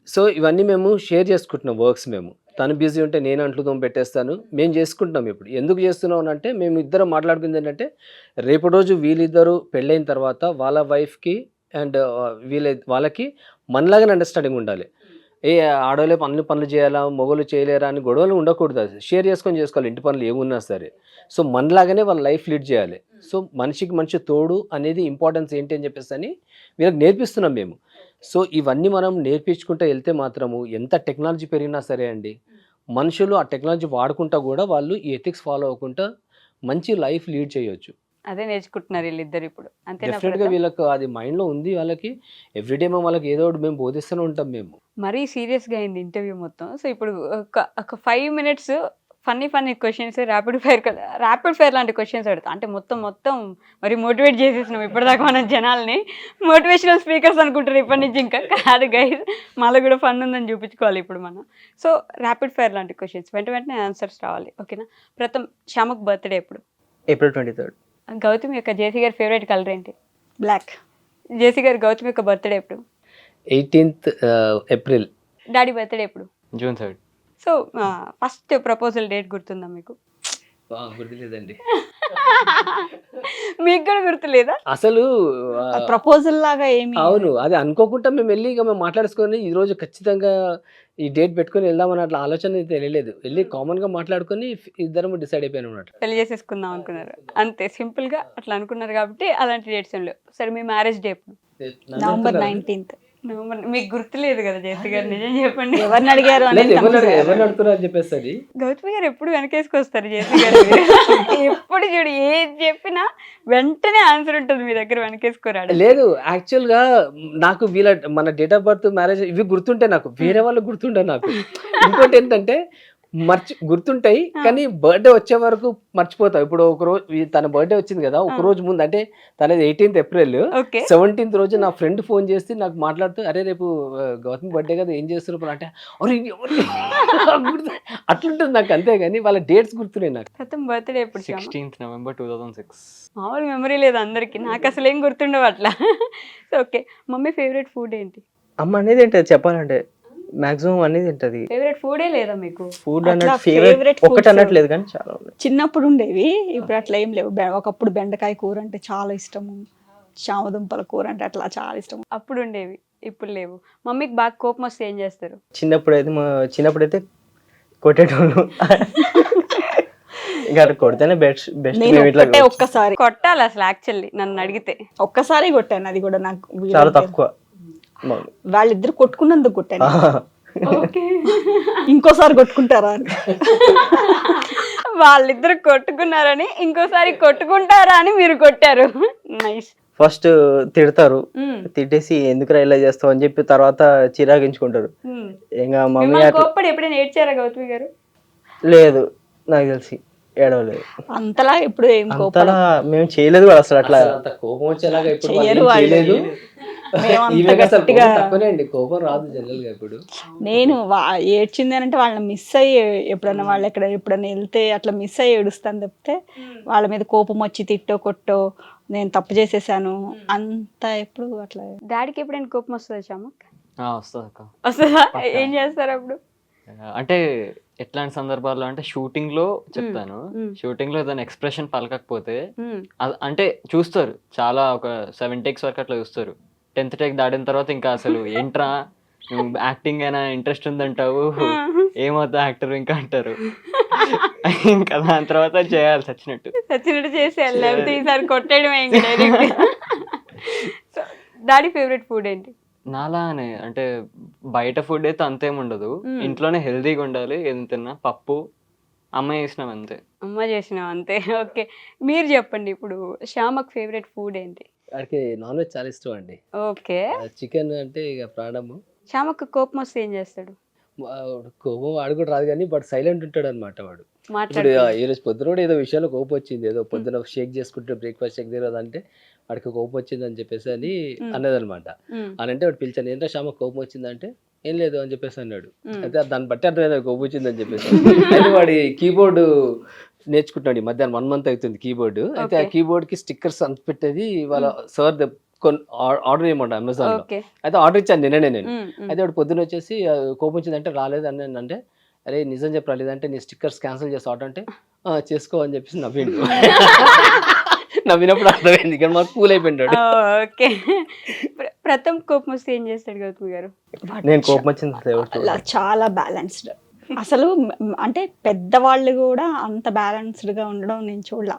సో ఇవన్నీ మేము షేర్ చేసుకుంటున్నాం వర్క్స్. మేము తను బిజీ ఉంటే నేను అంట్లు తోమి పెట్టేస్తాను, మేము చేసుకుంటున్నాం. ఇప్పుడు ఎందుకు చేస్తున్నాం అంటే మేము ఇద్దరం మాట్లాడుకుంది ఏంటంటే రేపు రోజు వీళ్ళిద్దరూ పెళ్ళైన తర్వాత వాళ్ళ వైఫ్కి అండ్ వాళ్ళకి మనలాగానే అండర్స్టాండింగ్ ఉండాలి. ఆడవాళ్ళే పనులు చేయాలా, మొగలు చేయలేరా అని గొడవలు ఉండకూడదు. అది షేర్ చేసుకోవాలి ఇంటి పనులు ఏమున్నా సరే. సో మనలాగానే వాళ్ళ లైఫ్ లీడ్ చేయాలి. సో మనిషికి మనిషి తోడు అనేది ఇంపార్టెన్స్ ఏంటి అని చెప్పేసి అని వీళ్ళకి నేర్పిస్తున్నాం మేము. సో ఇవన్నీ మనం నేర్పించుకుంటూ వెళ్తే మాత్రము ఎంత టెక్నాలజీ పెరిగినా సరే అండి, మనుషులు ఆ టెక్నాలజీ వాడుకుంటా కూడా వాళ్ళు ఈ ఎథిక్స్ ఫాలో అవ్వకుండా మంచి లైఫ్ లీడ్ చేయొచ్చు. అదే నేర్చుకుంటున్నారు వీళ్ళిద్దరు ఇప్పుడు, అంతేనా? డెఫినెట్గా వీళ్ళకి అది మైండ్లో ఉంది. వాళ్ళకి ఎవ్రీడే మేము వాళ్ళకి ఏదో ఒకటి మేము బోధిస్తూనే ఉంటాం మేము. మరీ సీరియస్గా అయింది ఇంటర్వ్యూ మొత్తం. సో ఇప్పుడు ఒక 5 minutes funny questions, rapid fire లాంటి క్వశ్చన్స్ అడుగుతా. అంటే మొత్తం మరి మోటివేట్ చేసేసినాం ఇప్పటిదాకా మనం జనాల్ని. మోటివేషనల్ స్పీకర్స్ అనుకుంటారు ఇప్పటి నుంచి. ఇంకా కాదు గైస్, మళ్ళీ కూడా ఫన్ ఉందని చూపించుకోవాలి ఇప్పుడు మనం. సో ర్యాపిడ్ ఫైర్ లాంటి క్వశ్చన్స్, వెంటనే ఆన్సర్స్ రావాలి, ఓకేనా? ప్రథమ్, శ్యామక్ బర్త్డే ఎప్పుడు? April 23rd. గౌతమ్ యొక్క జేసీ గారి ఫేవరెట్ కలర్ ఏంటి? బ్లాక్. జేసీ గారు గౌతమ్ యొక్క బర్త్డే ఎప్పుడు? 18th April. డాడీ బర్త్డే ఎప్పుడు? June 3rd. So first proposal date గుర్తుందా మీకు? గుర్తులేదండి. మీకు కూడా గుర్తులేదా? అసలు ప్రపోజల్ లాగా ఏమి? అవును, అది అనుకోకుండా మేము వెళ్ళి ఇక మేము మాట్లాడుకొని ఈ రోజు ఖచ్చితంగా ఈ డేట్ పెట్టుకొని వెళ్దామని అట్లా ఆలోచన అయితే తెలియలేదు. వెళ్ళి కామన్గా మాట్లాడుకొని ఇద్దరం డిసైడ్ అయిపోయాను అన్నమాట. పెళ్లి చేసేసుకుందాం అనుకున్నారు అంతే, సింపుల్గా అట్లా అనుకున్నారు కాబట్టి అలాంటి డేట్స్ ఏం లేవు. సరే, మీ మ్యారేజ్ డే ఎప్పుడు? November 19th. నవంబర్. మీకు గుర్తులేదు కదా జేసీ గారు, నిజం చెప్పండి. ఎవరిని అడిగారు అనేది ఎవరిని అడుగుతున్నారు అని చెప్పేసి గౌతమి గారు ఎప్పుడు వెనకేసుకొస్తారు జేసీ గారు. ఎప్పుడు చూడు ఏది చెప్పినా వెంటనే ఆన్సర్ ఉంటుంది మీ దగ్గర, వెనకేసుకోరాడు. లేదు. యాక్చువల్గా నాకు మన డేట్ ఆఫ్ బర్త్, మ్యారేజ్ ఇవి గుర్తుంటాయి, నాకు వేరే వాళ్ళకి గుర్తుండే. నాకు ఇంకోటి ఏంటంటే గుర్తుంటాయి కానీ బర్త్డే వచ్చే వరకు మర్చిపోతావు. ఇప్పుడు ఒక రోజు తన బర్త్డే వచ్చింది కదా, ఒక రోజు ముందు, అంటే తనది 18th April, 17th రోజు నా ఫ్రెండ్ ఫోన్ చేసి నాకు మాట్లాడుతూ, అరే రేపు గౌతమ్ బర్త్డే కదా, ఏం చేస్తున్నారు అంటే, అట్లుంటుంది నాకు. అంతేగాని వాళ్ళ డేట్స్ గుర్తున్నాయి నాకు. ప్రథమ్ బర్త్డే ఎప్పుడు? 16th November 2006. మామూలు మెమరీ లేదు అందరికి, నాకు అసలు ఏం గుర్తుండవు అట్లా. ఓకే, మమ్మీ ఫేవరెట్ ఫుడ్ ఏంటి? అమ్మ అనేది ఏంటది చెప్పాలంటే మాక్సిమం అనేది ఏంటది. ఫేవరెట్ ఫుడే లేదా మీకు? ఫుడ్ అట్లా అన్నట్టు ఫేవరెట్ foods ఒకటి అన్నట్లేదు కానీ చాలా ఉన్నాయి. చిన్నప్పుడు ఉండేవి, ఇప్పుడు అట్లా ఏం లేవు. ఒకప్పుడు బెండకాయ కూర అంటే చాలా ఇష్టము, చామదుంపల కూర అంటే అట్లా చాలా ఇష్టం. అప్పుడు ఉండేవి, ఇప్పుడు లేవు. మమ్మీకి బాగా కోపం వస్తే ఏం చేస్తారు? చిన్నప్పుడైతే కొట్టేటోళ్ళు. ఇంకా అట్లా కొడితేనే బెస్ట్. నేను ఒక్కటే ఒక్కసారి కొట్టాలి అసలు, యాక్చువల్లీ నన్ను అడిగితే ఒక్కసారి కొట్టాను, అది కూడా నాకు చాలా తక్కువ. వాళ్ళిద్దరు కొట్టుకున్నందుకు కొట్టాను. ఇంకోసారి కొట్టుకుంటారా అని. వాళ్ళిద్దరు కొట్టుకున్నారని ఇంకోసారి కొట్టుకుంటారా అని మీరు కొట్టారు. నైస్. ఫస్ట్ తిడతారు, తిట్టేసి ఎందుకు ఇలా చేస్తావు అని చెప్పి తర్వాత చిరాగించుకుంటారు. ఇంకా మమ్మీ కోప్పడి ఎప్పుడైనా ఏడ్చారా గౌతమి గారు? లేదు, నాకు తెలిసి ఏడవలేదు అంతలా. ఇప్పుడు ఏం అంతలా మేము చేయలేదు కూడా అసలు. అట్లా కోపం వచ్చేలాగా ఇప్పుడు చెయ్యరు చేయలేదు. వాళ్ళు. కోపం రాదు జనరల్ గా. ఇప్పుడు నేను ఏడ్చింది అని అంటే వాళ్ళని మిస్ అయ్యి, ఎప్పుడన్నా వాళ్ళు ఎప్పుడన్నా వెళ్తే అట్లా మిస్ అయ్యి ఏడుస్తాను తప్పితే వాళ్ళ మీద కోపం వచ్చి తిట్టో కొట్టో నేను తప్పు చేసేసాను అంత ఎప్పుడు అట్లా. డాడీకి ఎప్పుడైనా కోపం వస్తుందా శ్యామక్? వస్తుంది అక్క. వస్తుందా? ఏం చేస్తారు అప్పుడు? అంటే ఎట్లాంటి సందర్భాల్లో అంటే షూటింగ్ లో చెప్తాను, షూటింగ్ లో ఏదైనా ఎక్స్ప్రెషన్ పలకకపోతే అంటే చూస్తారు, చాలా ఒక 7 takes వరకు అట్లా చూస్తారు. 10th take దాటిన తర్వాత ఇంకా అసలు ఏంట్రా నువ్వు యాక్టింగ్ అయినా ఇంట్రెస్ట్ ఉందంటావు, ఏమవుతా యాక్టర్ ఇంకా అంటారు. ఇంకా దాని తర్వాత చేయాలి చచ్చినట్టు చేసేయాలి, లేకపోతే ఈసారి కొట్టేయడమే ఇంకా డైరెక్ట్. డాడీ ఫేవరెట్ ఫుడ్ ఏంటి? నాలానే అంటే బయట ఫుడ్ అయితే అంతేం ఉండదు, ఇంట్లోనే హెల్దీగా ఉండాలి. ఏం తిన్నా పప్పు అమ్మ చేసినాం అంతే. అమ్మ చేసినాం అంతే. ఓకే, మీరు చెప్పండి ఇప్పుడు శ్యామక్ ఫేవరెట్ ఫుడ్ ఏంటి? వాడికి నాన్ వెజ్ చాలా ఇష్టం అండి. ఓకే, చికెన్ అంటే ఇక ప్రాణము. శ్యామక్ కోపం వస్తే ఏం చేస్తాడు? కోపం వాడు కూడా రాదు కానీ బట్ సైలెంట్ ఉంటాడు అనమాట వాడు. ఇప్పుడు ఈ రోజు పొద్దున కూడా ఏదో విషయంలో కోపం వచ్చింది, ఏదో పొద్దున షేక్ చేసుకుంటే బ్రేక్ఫాస్ట్ షేక్ తిరగదు అంటే వాడికి కోపం వచ్చింది అని చెప్పేసి అని అన్నది అనమాట. అని అంటే వాడు పిలిచాను, ఏంటో శ్యామ కోపం వచ్చిందంటే ఏం లేదు అని చెప్పేసి అన్నాడు. అయితే దాన్ని బట్టి అర్థమైంది కోపం వచ్చింది అని చెప్పేసి. అయితే వాడి కీబోర్డు నేర్చుకుంటున్నాడు, ఈ మధ్యాహ్నం 1 month అవుతుంది కీబోర్డు. అయితే ఆ కీబోర్డ్ కి స్టిక్కర్స్ అంత పెట్టేది వాళ్ళ సార్ ఆర్డర్ చేయమంట అమెజాన్ లో. అయితే ఆర్డర్ ఇచ్చాను నిన్ననే నేను. అయితే వాడు పొద్దున వచ్చేసి కోపం వచ్చిందంటే రాలేదు అని అంటే, అరే నిజం చెప్పి రాలేదంటే నీ స్టిక్కర్స్ క్యాన్సిల్ చేసి ఆర్డర్ అంటే చేసుకో అని చెప్పేసి నవ్విండు. నవ్వినప్పుడు అర్థమైంది ఇక్కడ మాకు కూల్ అయిపోయింటాడు. ఓకే, ప్రథమ్ కోపం వస్తే ఏం చేస్తాడు గౌతమి గారు? నేను కోపం వచ్చింది అసలు ఎవరు అలా చాలా బ్యాలెన్స్డ్. అసలు అంటే పెద్దవాళ్ళు కూడా అంత బ్యాలెన్స్డ్గా ఉండడం నేను చూడలా.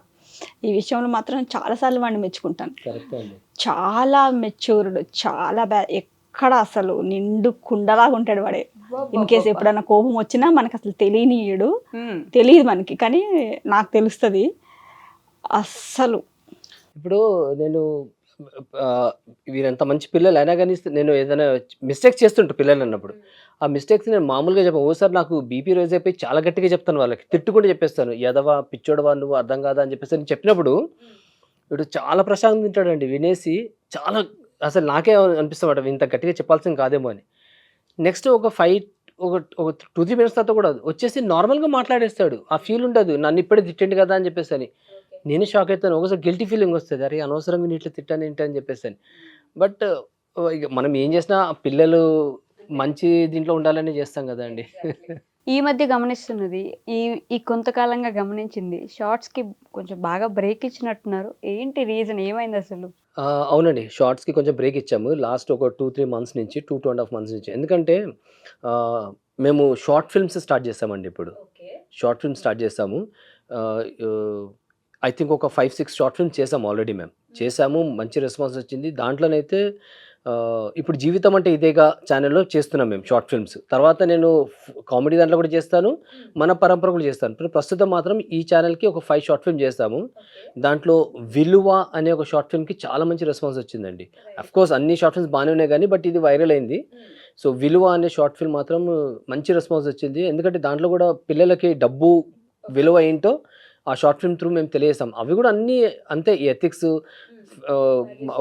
ఈ విషయంలో మాత్రం చాలాసార్లు వాడిని మెచ్చుకుంటాను. కరెక్ట్ అండి. చాలా మెచ్యూర్డ్, చాలా ఎక్కడ అసలు నిండు కుండలాగా ఉంటాడు వాడే. ఇన్ కేసు ఎప్పుడైనా కోపం వచ్చినా మనకు అసలు తెలియనియడు, తెలియదు మనకి, కానీ నాకు తెలుస్తుంది అస్సలు. ఇప్పుడు నేను వీరంత మంచి పిల్లలు అయినా కానీ నేను ఏదైనా మిస్టేక్స్ చేస్తుంటా పిల్లలు అన్నప్పుడు, ఆ మిస్టేక్స్ నేను మామూలుగా చెప్పాను. ఓసారి నాకు బీపీ రైజ్ అయిపోయి చాలా గట్టిగా చెప్తాను వాళ్ళకి, తిట్టుకుంటూ చెప్పేస్తాను, ఎదవా పిచ్చోడవా నువ్వు అర్థం కాదా అని చెప్పేసి నేను చెప్పినప్పుడు వీడు చాలా ప్రశాంతంగా తింటాడండి. వినేసి చాలా అసలు నాకే అనిపిస్తామాట ఇంత గట్టిగా చెప్పాల్సింది కాదేమో అని. నెక్స్ట్ ఒక 2-3 minutes తర్వాత కూడా వచ్చేసి నార్మల్గా మాట్లాడేస్తాడు. ఆ ఫీల్ ఉండదు నన్ను ఇప్పుడే తిట్టండి కదా అని చెప్పేసి అని. నేను షాక్ అవుతాను. ఒకసారి గిల్టీ ఫీలింగ్ వస్తుంది, అరే అనవసరంగా నేను ఇట్లా తిట్టాను ఏంటి అని చెప్పేసి అని. బట్ ఇక మనం ఏం చేసినా పిల్లలు మంచి దీంట్లో ఉండాలని చేస్తాం కదా అండి. ఈ మధ్య గమనిస్తున్నది, ఈ కొంతకాలంగా గమనించింది, షార్ట్స్కి కొంచెం బాగా బ్రేక్ ఇచ్చినట్టున్నారు. ఏంటి రీజన్, ఏమైంది అసలు? అవునండి, షార్ట్స్కి కొంచెం బ్రేక్ ఇచ్చాము లాస్ట్ ఒక 2-3 months నుంచి, 2.5 months నుంచి. ఎందుకంటే మేము షార్ట్ ఫిల్మ్స్ స్టార్ట్ చేస్తామండి. ఇప్పుడు షార్ట్ ఫిల్మ్ స్టార్ట్ చేస్తాము. ఐ థింక్ ఒక 5-6 షార్ట్ ఫిల్మ్స్ చేసాము ఆల్రెడీ. మేము చేసాము, మంచి రెస్పాన్స్ వచ్చింది. దాంట్లోనైతే ఇప్పుడు జీవితం అంటే ఇదేగా ఛానల్లో చేస్తున్నాం మేము షార్ట్ ఫిల్మ్స్. తర్వాత నేను కామెడీ దాంట్లో కూడా చేస్తాను, మన పరంపర కూడా చేస్తాను. ఇప్పుడు ప్రస్తుతం మాత్రం ఈ ఛానల్కి ఒక 5 షార్ట్ ఫిల్మ్ చేస్తాము. దాంట్లో విలువ అనే ఒక షార్ట్ ఫిల్మ్కి చాలా మంచి రెస్పాన్స్ వచ్చిందండి. అఫ్కోర్స్ అన్ని షార్ట్ ఫిల్మ్స్ బాగానే ఉన్నాయి కానీ బట్ ఇది వైరల్ అయింది. సో విలువ అనే షార్ట్ ఫిల్మ్ మాత్రం మంచి రెస్పాన్స్ వచ్చింది. ఎందుకంటే దాంట్లో కూడా పిల్లలకి డబ్బు విలువ ఏంటో ఆ షార్ట్ ఫిల్మ్ త్రూ మేము తెలియజేస్తాం. అవి కూడా అన్నీ అంతే, ఎథిక్స్,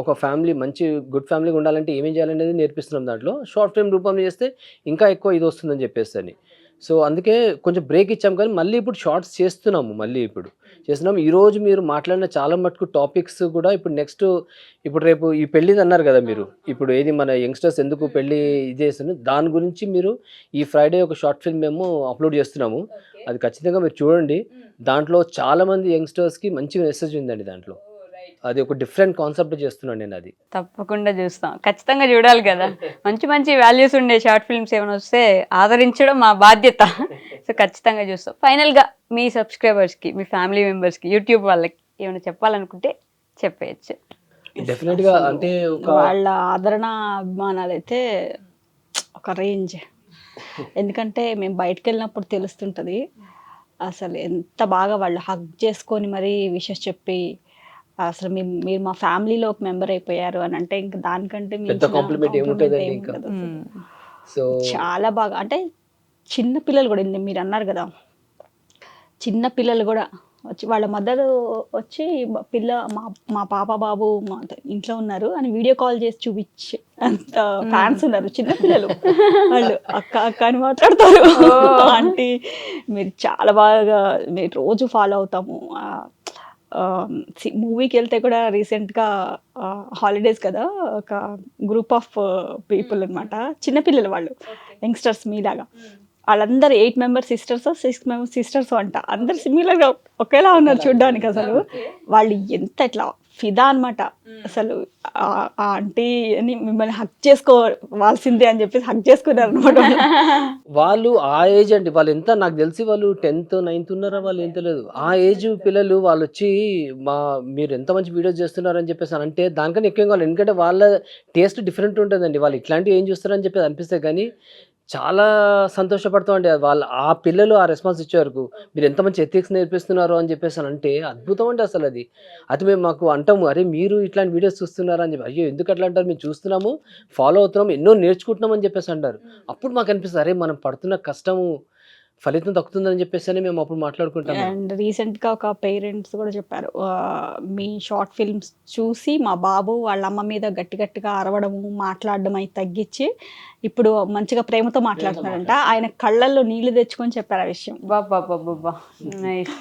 ఒక ఫ్యామిలీ మంచి గుడ్ ఫ్యామిలీగా ఉండాలంటే ఏమేం చేయాలనేది నేర్పిస్తున్నాం. దాంట్లో షార్ట్ ఫిల్మ్ రూపంలో చేస్తే ఇంకా ఎక్కువ ఇది వస్తుందని చెప్పేసి అని. సో అందుకే కొంచెం బ్రేక్ ఇచ్చాం, కానీ మళ్ళీ ఇప్పుడు షార్ట్స్ చేస్తున్నాము. మళ్ళీ ఇప్పుడు చేస్తున్నాము. ఈరోజు మీరు మాట్లాడిన చాలా మటుకు టాపిక్స్ కూడా ఇప్పుడు నెక్స్ట్, ఇప్పుడు రేపు ఈ పెళ్ళిది అన్నారు కదా మీరు, ఇప్పుడు ఏది మన యంగ్స్టర్స్ ఎందుకు పెళ్ళి ఇది చేస్తున్నారు దాని గురించి మీరు ఈ ఫ్రైడే ఒక షార్ట్ ఫిల్మ్ మేము అప్లోడ్ చేస్తున్నాము. అది ఖచ్చితంగా మీరు చూడండి. దాంట్లో చాలామంది యంగ్స్టర్స్కి మంచి మెసేజ్ ఉందండి దాంట్లో. అది ఒక డిఫరెంట్ కాన్సెప్ట్ చేస్తున్నాను నేను. అది తప్పకుండా చూస్తాం, ఖచ్చితంగా చూడాలి కదా. మంచి మంచి వాల్యూస్ ఉండే షార్ట్ ఫిల్మ్స్ ఏమైనా వస్తే ఆదరించడం మా బాధ్యత. సో ఖచ్చితంగా చూస్తాం. ఫైనల్గా మీ సబ్స్క్రైబర్స్కి, మీ ఫ్యామిలీ మెంబర్స్కి, యూట్యూబ్ వాళ్ళకి ఏమైనా చెప్పాలనుకుంటే చెప్పేయచ్చు. డెఫినెట్గా అంటే వాళ్ళ ఆదరణ అభిమానాలు అయితే ఒక రేంజ్. ఎందుకంటే మేము బయటకు వెళ్ళినప్పుడు తెలుస్తుంటుంది అసలు ఎంత బాగా వాళ్ళు హగ్ చేసుకొని మరీ విషెస్ చెప్పి, అసలు మీరు మా ఫ్యామిలీలో ఒక మెంబర్ అయిపోయారు అని అంటే ఇంకా దానికంటే పెద్ద కాంప్లిమెంట్ ఏముంటుందండి ఇంకా. సో చాలా బాగా, అంటే చిన్న పిల్లలు కూడా, మీరు అన్నారు కదా చిన్న పిల్లలు కూడా వచ్చి వాళ్ళ మదర్ వచ్చి మా పాప బాబు మా ఇంట్లో ఉన్నారు అని వీడియో కాల్ చేసి చూపించి అంత ఫ్యాన్స్ ఉన్నారు చిన్న పిల్లలు. వాళ్ళు అక్క అక్క అని మాట్లాడతారు. ఆంటీ మీరు చాలా బాగా, మీరు రోజు ఫాలో అవుతాము. మూవీకి వెళ్తే కూడా రీసెంట్గా హాలిడేస్ కదా, ఒక గ్రూప్ ఆఫ్ పీపుల్ అనమాట, చిన్నపిల్లలు వాళ్ళు, యంగ్స్టర్స్ మీలాగా. వాళ్ళందరూ 8 members సిస్టర్స్, 6 members సిస్టర్స్ అంట. అందరు సిమిలర్గా ఒకేలా ఉన్నారు చూడ్డానికి. అసలు వాళ్ళు ఎంత ఇట్లా ఫిదా అనమాట. అసలు ఆంటీ అని మిమ్మల్ని హక్ చేసుకోవాల్సిందే అని చెప్పేసి హక్ చేసుకున్నారు అనమాట. వాళ్ళు ఆ ఏజ్ అండి, వాళ్ళు ఎంత నాకు తెలిసి వాళ్ళు 10th 9th ఉన్నారా, వాళ్ళు ఏం తెలియదు ఆ ఏజ్ పిల్లలు. వాళ్ళు వచ్చి మీరు ఎంత మంచి వీడియోస్ చేస్తున్నారని చెప్పేసి అంటే దానికన్నా ఎక్కువ కావాలి. ఎందుకంటే వాళ్ళ టేస్ట్ డిఫరెంట్ ఉంటుందండి. వాళ్ళు ఇట్లాంటివి ఏం చూస్తారని చెప్పేసి అనిపిస్తాయి, కానీ చాలా సంతోషపడతామండి వాళ్ళు. ఆ పిల్లలు ఆ రెస్పాన్స్ ఇచ్చే వరకు మీరు ఎంత మంచి ఎథిక్స్ నేర్పిస్తున్నారు అని చెప్పేసి అంటే అద్భుతం అండి అసలు. అది మేము మాకు అంటాము, అరే మీరు ఇట్లాంటి వీడియోస్ చూస్తున్నారా అని చెప్పి. అయ్యో ఎందుకు అట్లా అంటారు, మేము చూస్తున్నాము, ఫాలో అవుతున్నాము, ఎన్నో నేర్చుకుంటున్నాం అని చెప్పేసి అంటారు. అప్పుడు మాకు అనిపిస్తుంది, అరే మనం పడుతున్న కష్టము ఫలితం దక్కుతుందని చెప్పేసి అని మేము అప్పుడు మాట్లాడుకుంటాం. అండ్ రీసెంట్గా ఒక పేరెంట్స్ కూడా చెప్పారు, మీ షార్ట్ ఫిల్మ్స్ చూసి మా బాబు వాళ్ళ అమ్మ మీద గట్టి గట్టిగా అరవడము మాట్లాడడం అవి తగ్గించి ఇప్పుడు మంచిగా ప్రేమతో మాట్లాడుతున్నారంట. ఆయన కళ్ళల్లో నీళ్లు తెచ్చుకొని చెప్పారు ఆ విషయం. బాబా నైస్.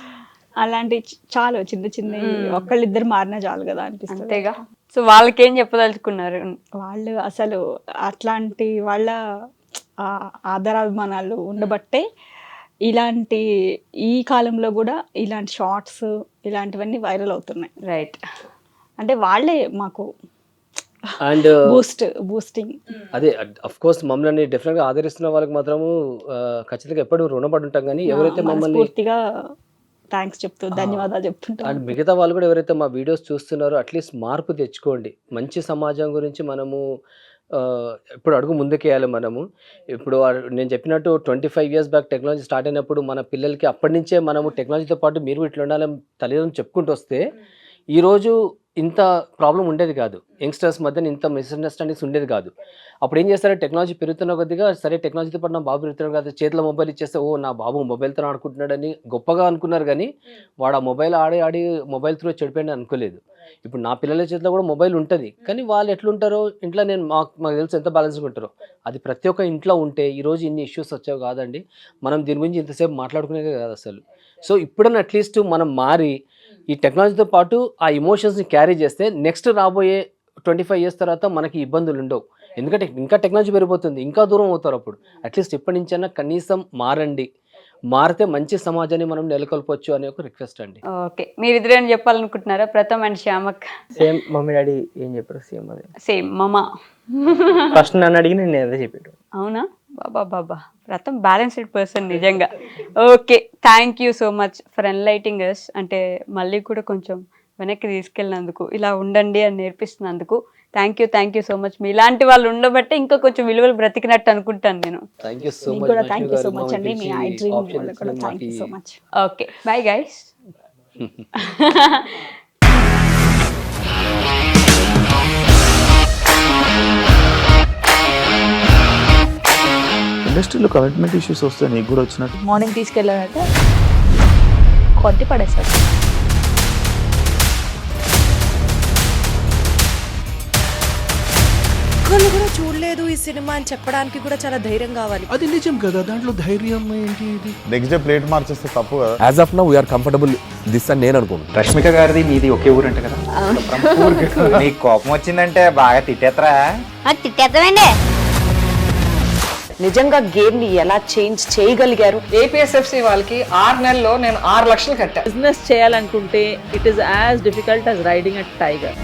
అలాంటి చాలు చిన్న చిన్న ఒక్కళ్ళిద్దరు మారినా చాలు కదా అనిపిస్తుంది. అంతేగా. సో వాళ్ళకేం చెప్పదలుచుకున్నారు? వాళ్ళు అసలు అట్లాంటి వాళ్ళ ఆదరాభిమానాలు ఉండబట్టే ఇలాంటి ఈ కాలంలో కూడా ఇలాంటి షార్ట్స్ ఇలాంటివన్నీ వైరల్ అవుతున్నాయి. రైట్. అంటే వాళ్ళే మాకు అండ్ బూస్టింగ్. అదే అఫ్ కోర్స్ మమ్మల్ని డెఫినెట్గా ఆదరిస్తున్న వాళ్ళకి మాత్రము ఖచ్చితంగా ఎప్పుడు రుణపడి ఉంటాం. కానీ ఎవరైతే మమ్మల్ని పూర్తిగా థ్యాంక్స్ చెప్తూ ధన్యవాదాలు చెప్తుంటాం. అండ్ మిగతా వాళ్ళు కూడా ఎవరైతే మా వీడియోస్ చూస్తున్నారో అట్లీస్ట్ మార్పు తెచ్చుకోండి. మంచి సమాజం గురించి మనము ఇప్పుడు అడుగు ముందుకేయాలి మనము. ఇప్పుడు నేను చెప్పినట్టు 25 years బ్యాక్ టెక్నాలజీ స్టార్ట్ అయినప్పుడు మన పిల్లలకి అప్పటి నుంచే మనము టెక్నాలజీతో పాటు మీరు ఇట్లా ఉండాలని తల్లిదండ్రులు చెప్పుకుంటూ వస్తే ఈరోజు ఇంత ప్రాబ్లం ఉండేది కాదు. యంగ్స్టర్స్ మధ్యన ఇంత మిస్అండర్స్టాండింగ్స్ ఉండేది కాదు. అప్పుడు ఏం చేస్తారంటే టెక్నాలజీ పెరుగుతున్న కొద్దిగా సరే టెక్నాలజీతో పాటు నా బాబు పెరుగుతున్నాడు కదా, చేతిలో మొబైల్ ఇచ్చేస్తే ఓ నా బాబు మొబైల్తో ఆడుకుంటున్నాడని గొప్పగా అనుకున్నారు. కానీ వాడు ఆ మొబైల్ ఆడి మొబైల్ త్రూ చెడిపోయింది అనుకోలేదు. ఇప్పుడు నా పిల్లల చేతిలో కూడా మొబైల్ ఉంటుంది. కానీ వాళ్ళు ఎట్లుంటారో ఇంట్లో నేను మాకు తెలుసు ఎంత బ్యాలెన్స్గా ఉంటారో. అది ప్రతి ఒక్క ఇంట్లో ఉంటే ఈరోజు ఇన్ని ఇష్యూస్ వచ్చావు కాదండి. మనం దీని గురించి ఇంతసేపు మాట్లాడుకునేది కాదు అసలు. సో ఇప్పుడన్నా అట్లీస్ట్ మనం మారి ఈ టెక్నాలజీతో పాటు ఆ ఎమోషన్స్ని క్యారీ చేస్తే నెక్స్ట్ రాబోయే 25 years తర్వాత మనకి ఇబ్బందులు ఉండవు. ఎందుకంటే ఇంకా టెక్నాలజీ పెరిగిపోతుంది, ఇంకా దూరం అవుతారు. అప్పుడు అట్లీస్ట్ ఇప్పటి నుంచైనా కనీసం మారండి. మారితే మంచి సమాజాన్ని మనం నెలకొల్పొచ్చు అనే ఒక రిక్వెస్ట్ అండి. ఓకే, మీరిద్దరేం చెప్పాలనుకుంటున్నారా? Pratham and Shyamak same mummy daddy ఏం చెప్పారు సేమ్ అదే. సేమ్ మమా ఫస్ట్ నన్ను అడిగి నేను అదే చెప్పాడు. అవునా? బాబా ప్రథమ్ బ్యాలెన్స్డ్ పర్సన్ నిజంగా. Okay, thank you so much for enlightening us. అంటే మళ్ళీ కూడా కొంచెం వెనక్కి తీసుకెళ్ళినందుకు, ఇలా ఉండండి అని నేర్పిస్తున్నందుకు థ్యాంక్ యూ సో మచ్. మీ ఇలాంటి వాళ్ళు ఉండబట్టే ఇంకా కొంచెం విలువలు బ్రతికినట్టు అనుకుంటాను నేను. థ్యాంక్ యూ సో మీకు మచ్. కూడా థ్యాంక్ యూ సో మచ్ అండి. మీ ఐ డ్రీమ్ వాళ్ళకి కూడా థ్యాంక్ యూ సో మచ్. Okay, bye guys. ఇండస్ట్రీలో కమిట్మెంట్ ఇష్యూస్ వస్తే నీకు కూడా వచ్చినట్టు మార్నింగ్ తీసుకెళ్ళారంటే కొట్టి పడేస్తారు. ఒక్కళ్ళు కూడా చూడలేదు ఈ సినిమా అని చెప్పడానికి కూడా చాలా ధైర్యం కావాలి. అది నిజం కదా, దాంట్లో ధైర్యం ఏంటి? ఇది నెక్స్ట్ డే ప్లేట్ మార్చేస్తే తప్పు కదా. As of now we are comfortable this అని నేను అనుకుంటున్నాను. రష్మిక గారిది మీది ఒకే ఊరు అంట కదా? నీకు కోపం వచ్చిందంటే బాగా తిట్టేత్తరా? తిట్టేద్దామండి. నిజంగా గేమ్ ని ఎలా చేంజ్ చేయగలిగారు? ఏపీఎస్ఎఫ్సి వాళ్ళకి 6 నెలల్లో నేను 6 లక్షలు కట్టా. బిజినెస్ చేయాలనుకుంటే it is as difficult as riding a tiger.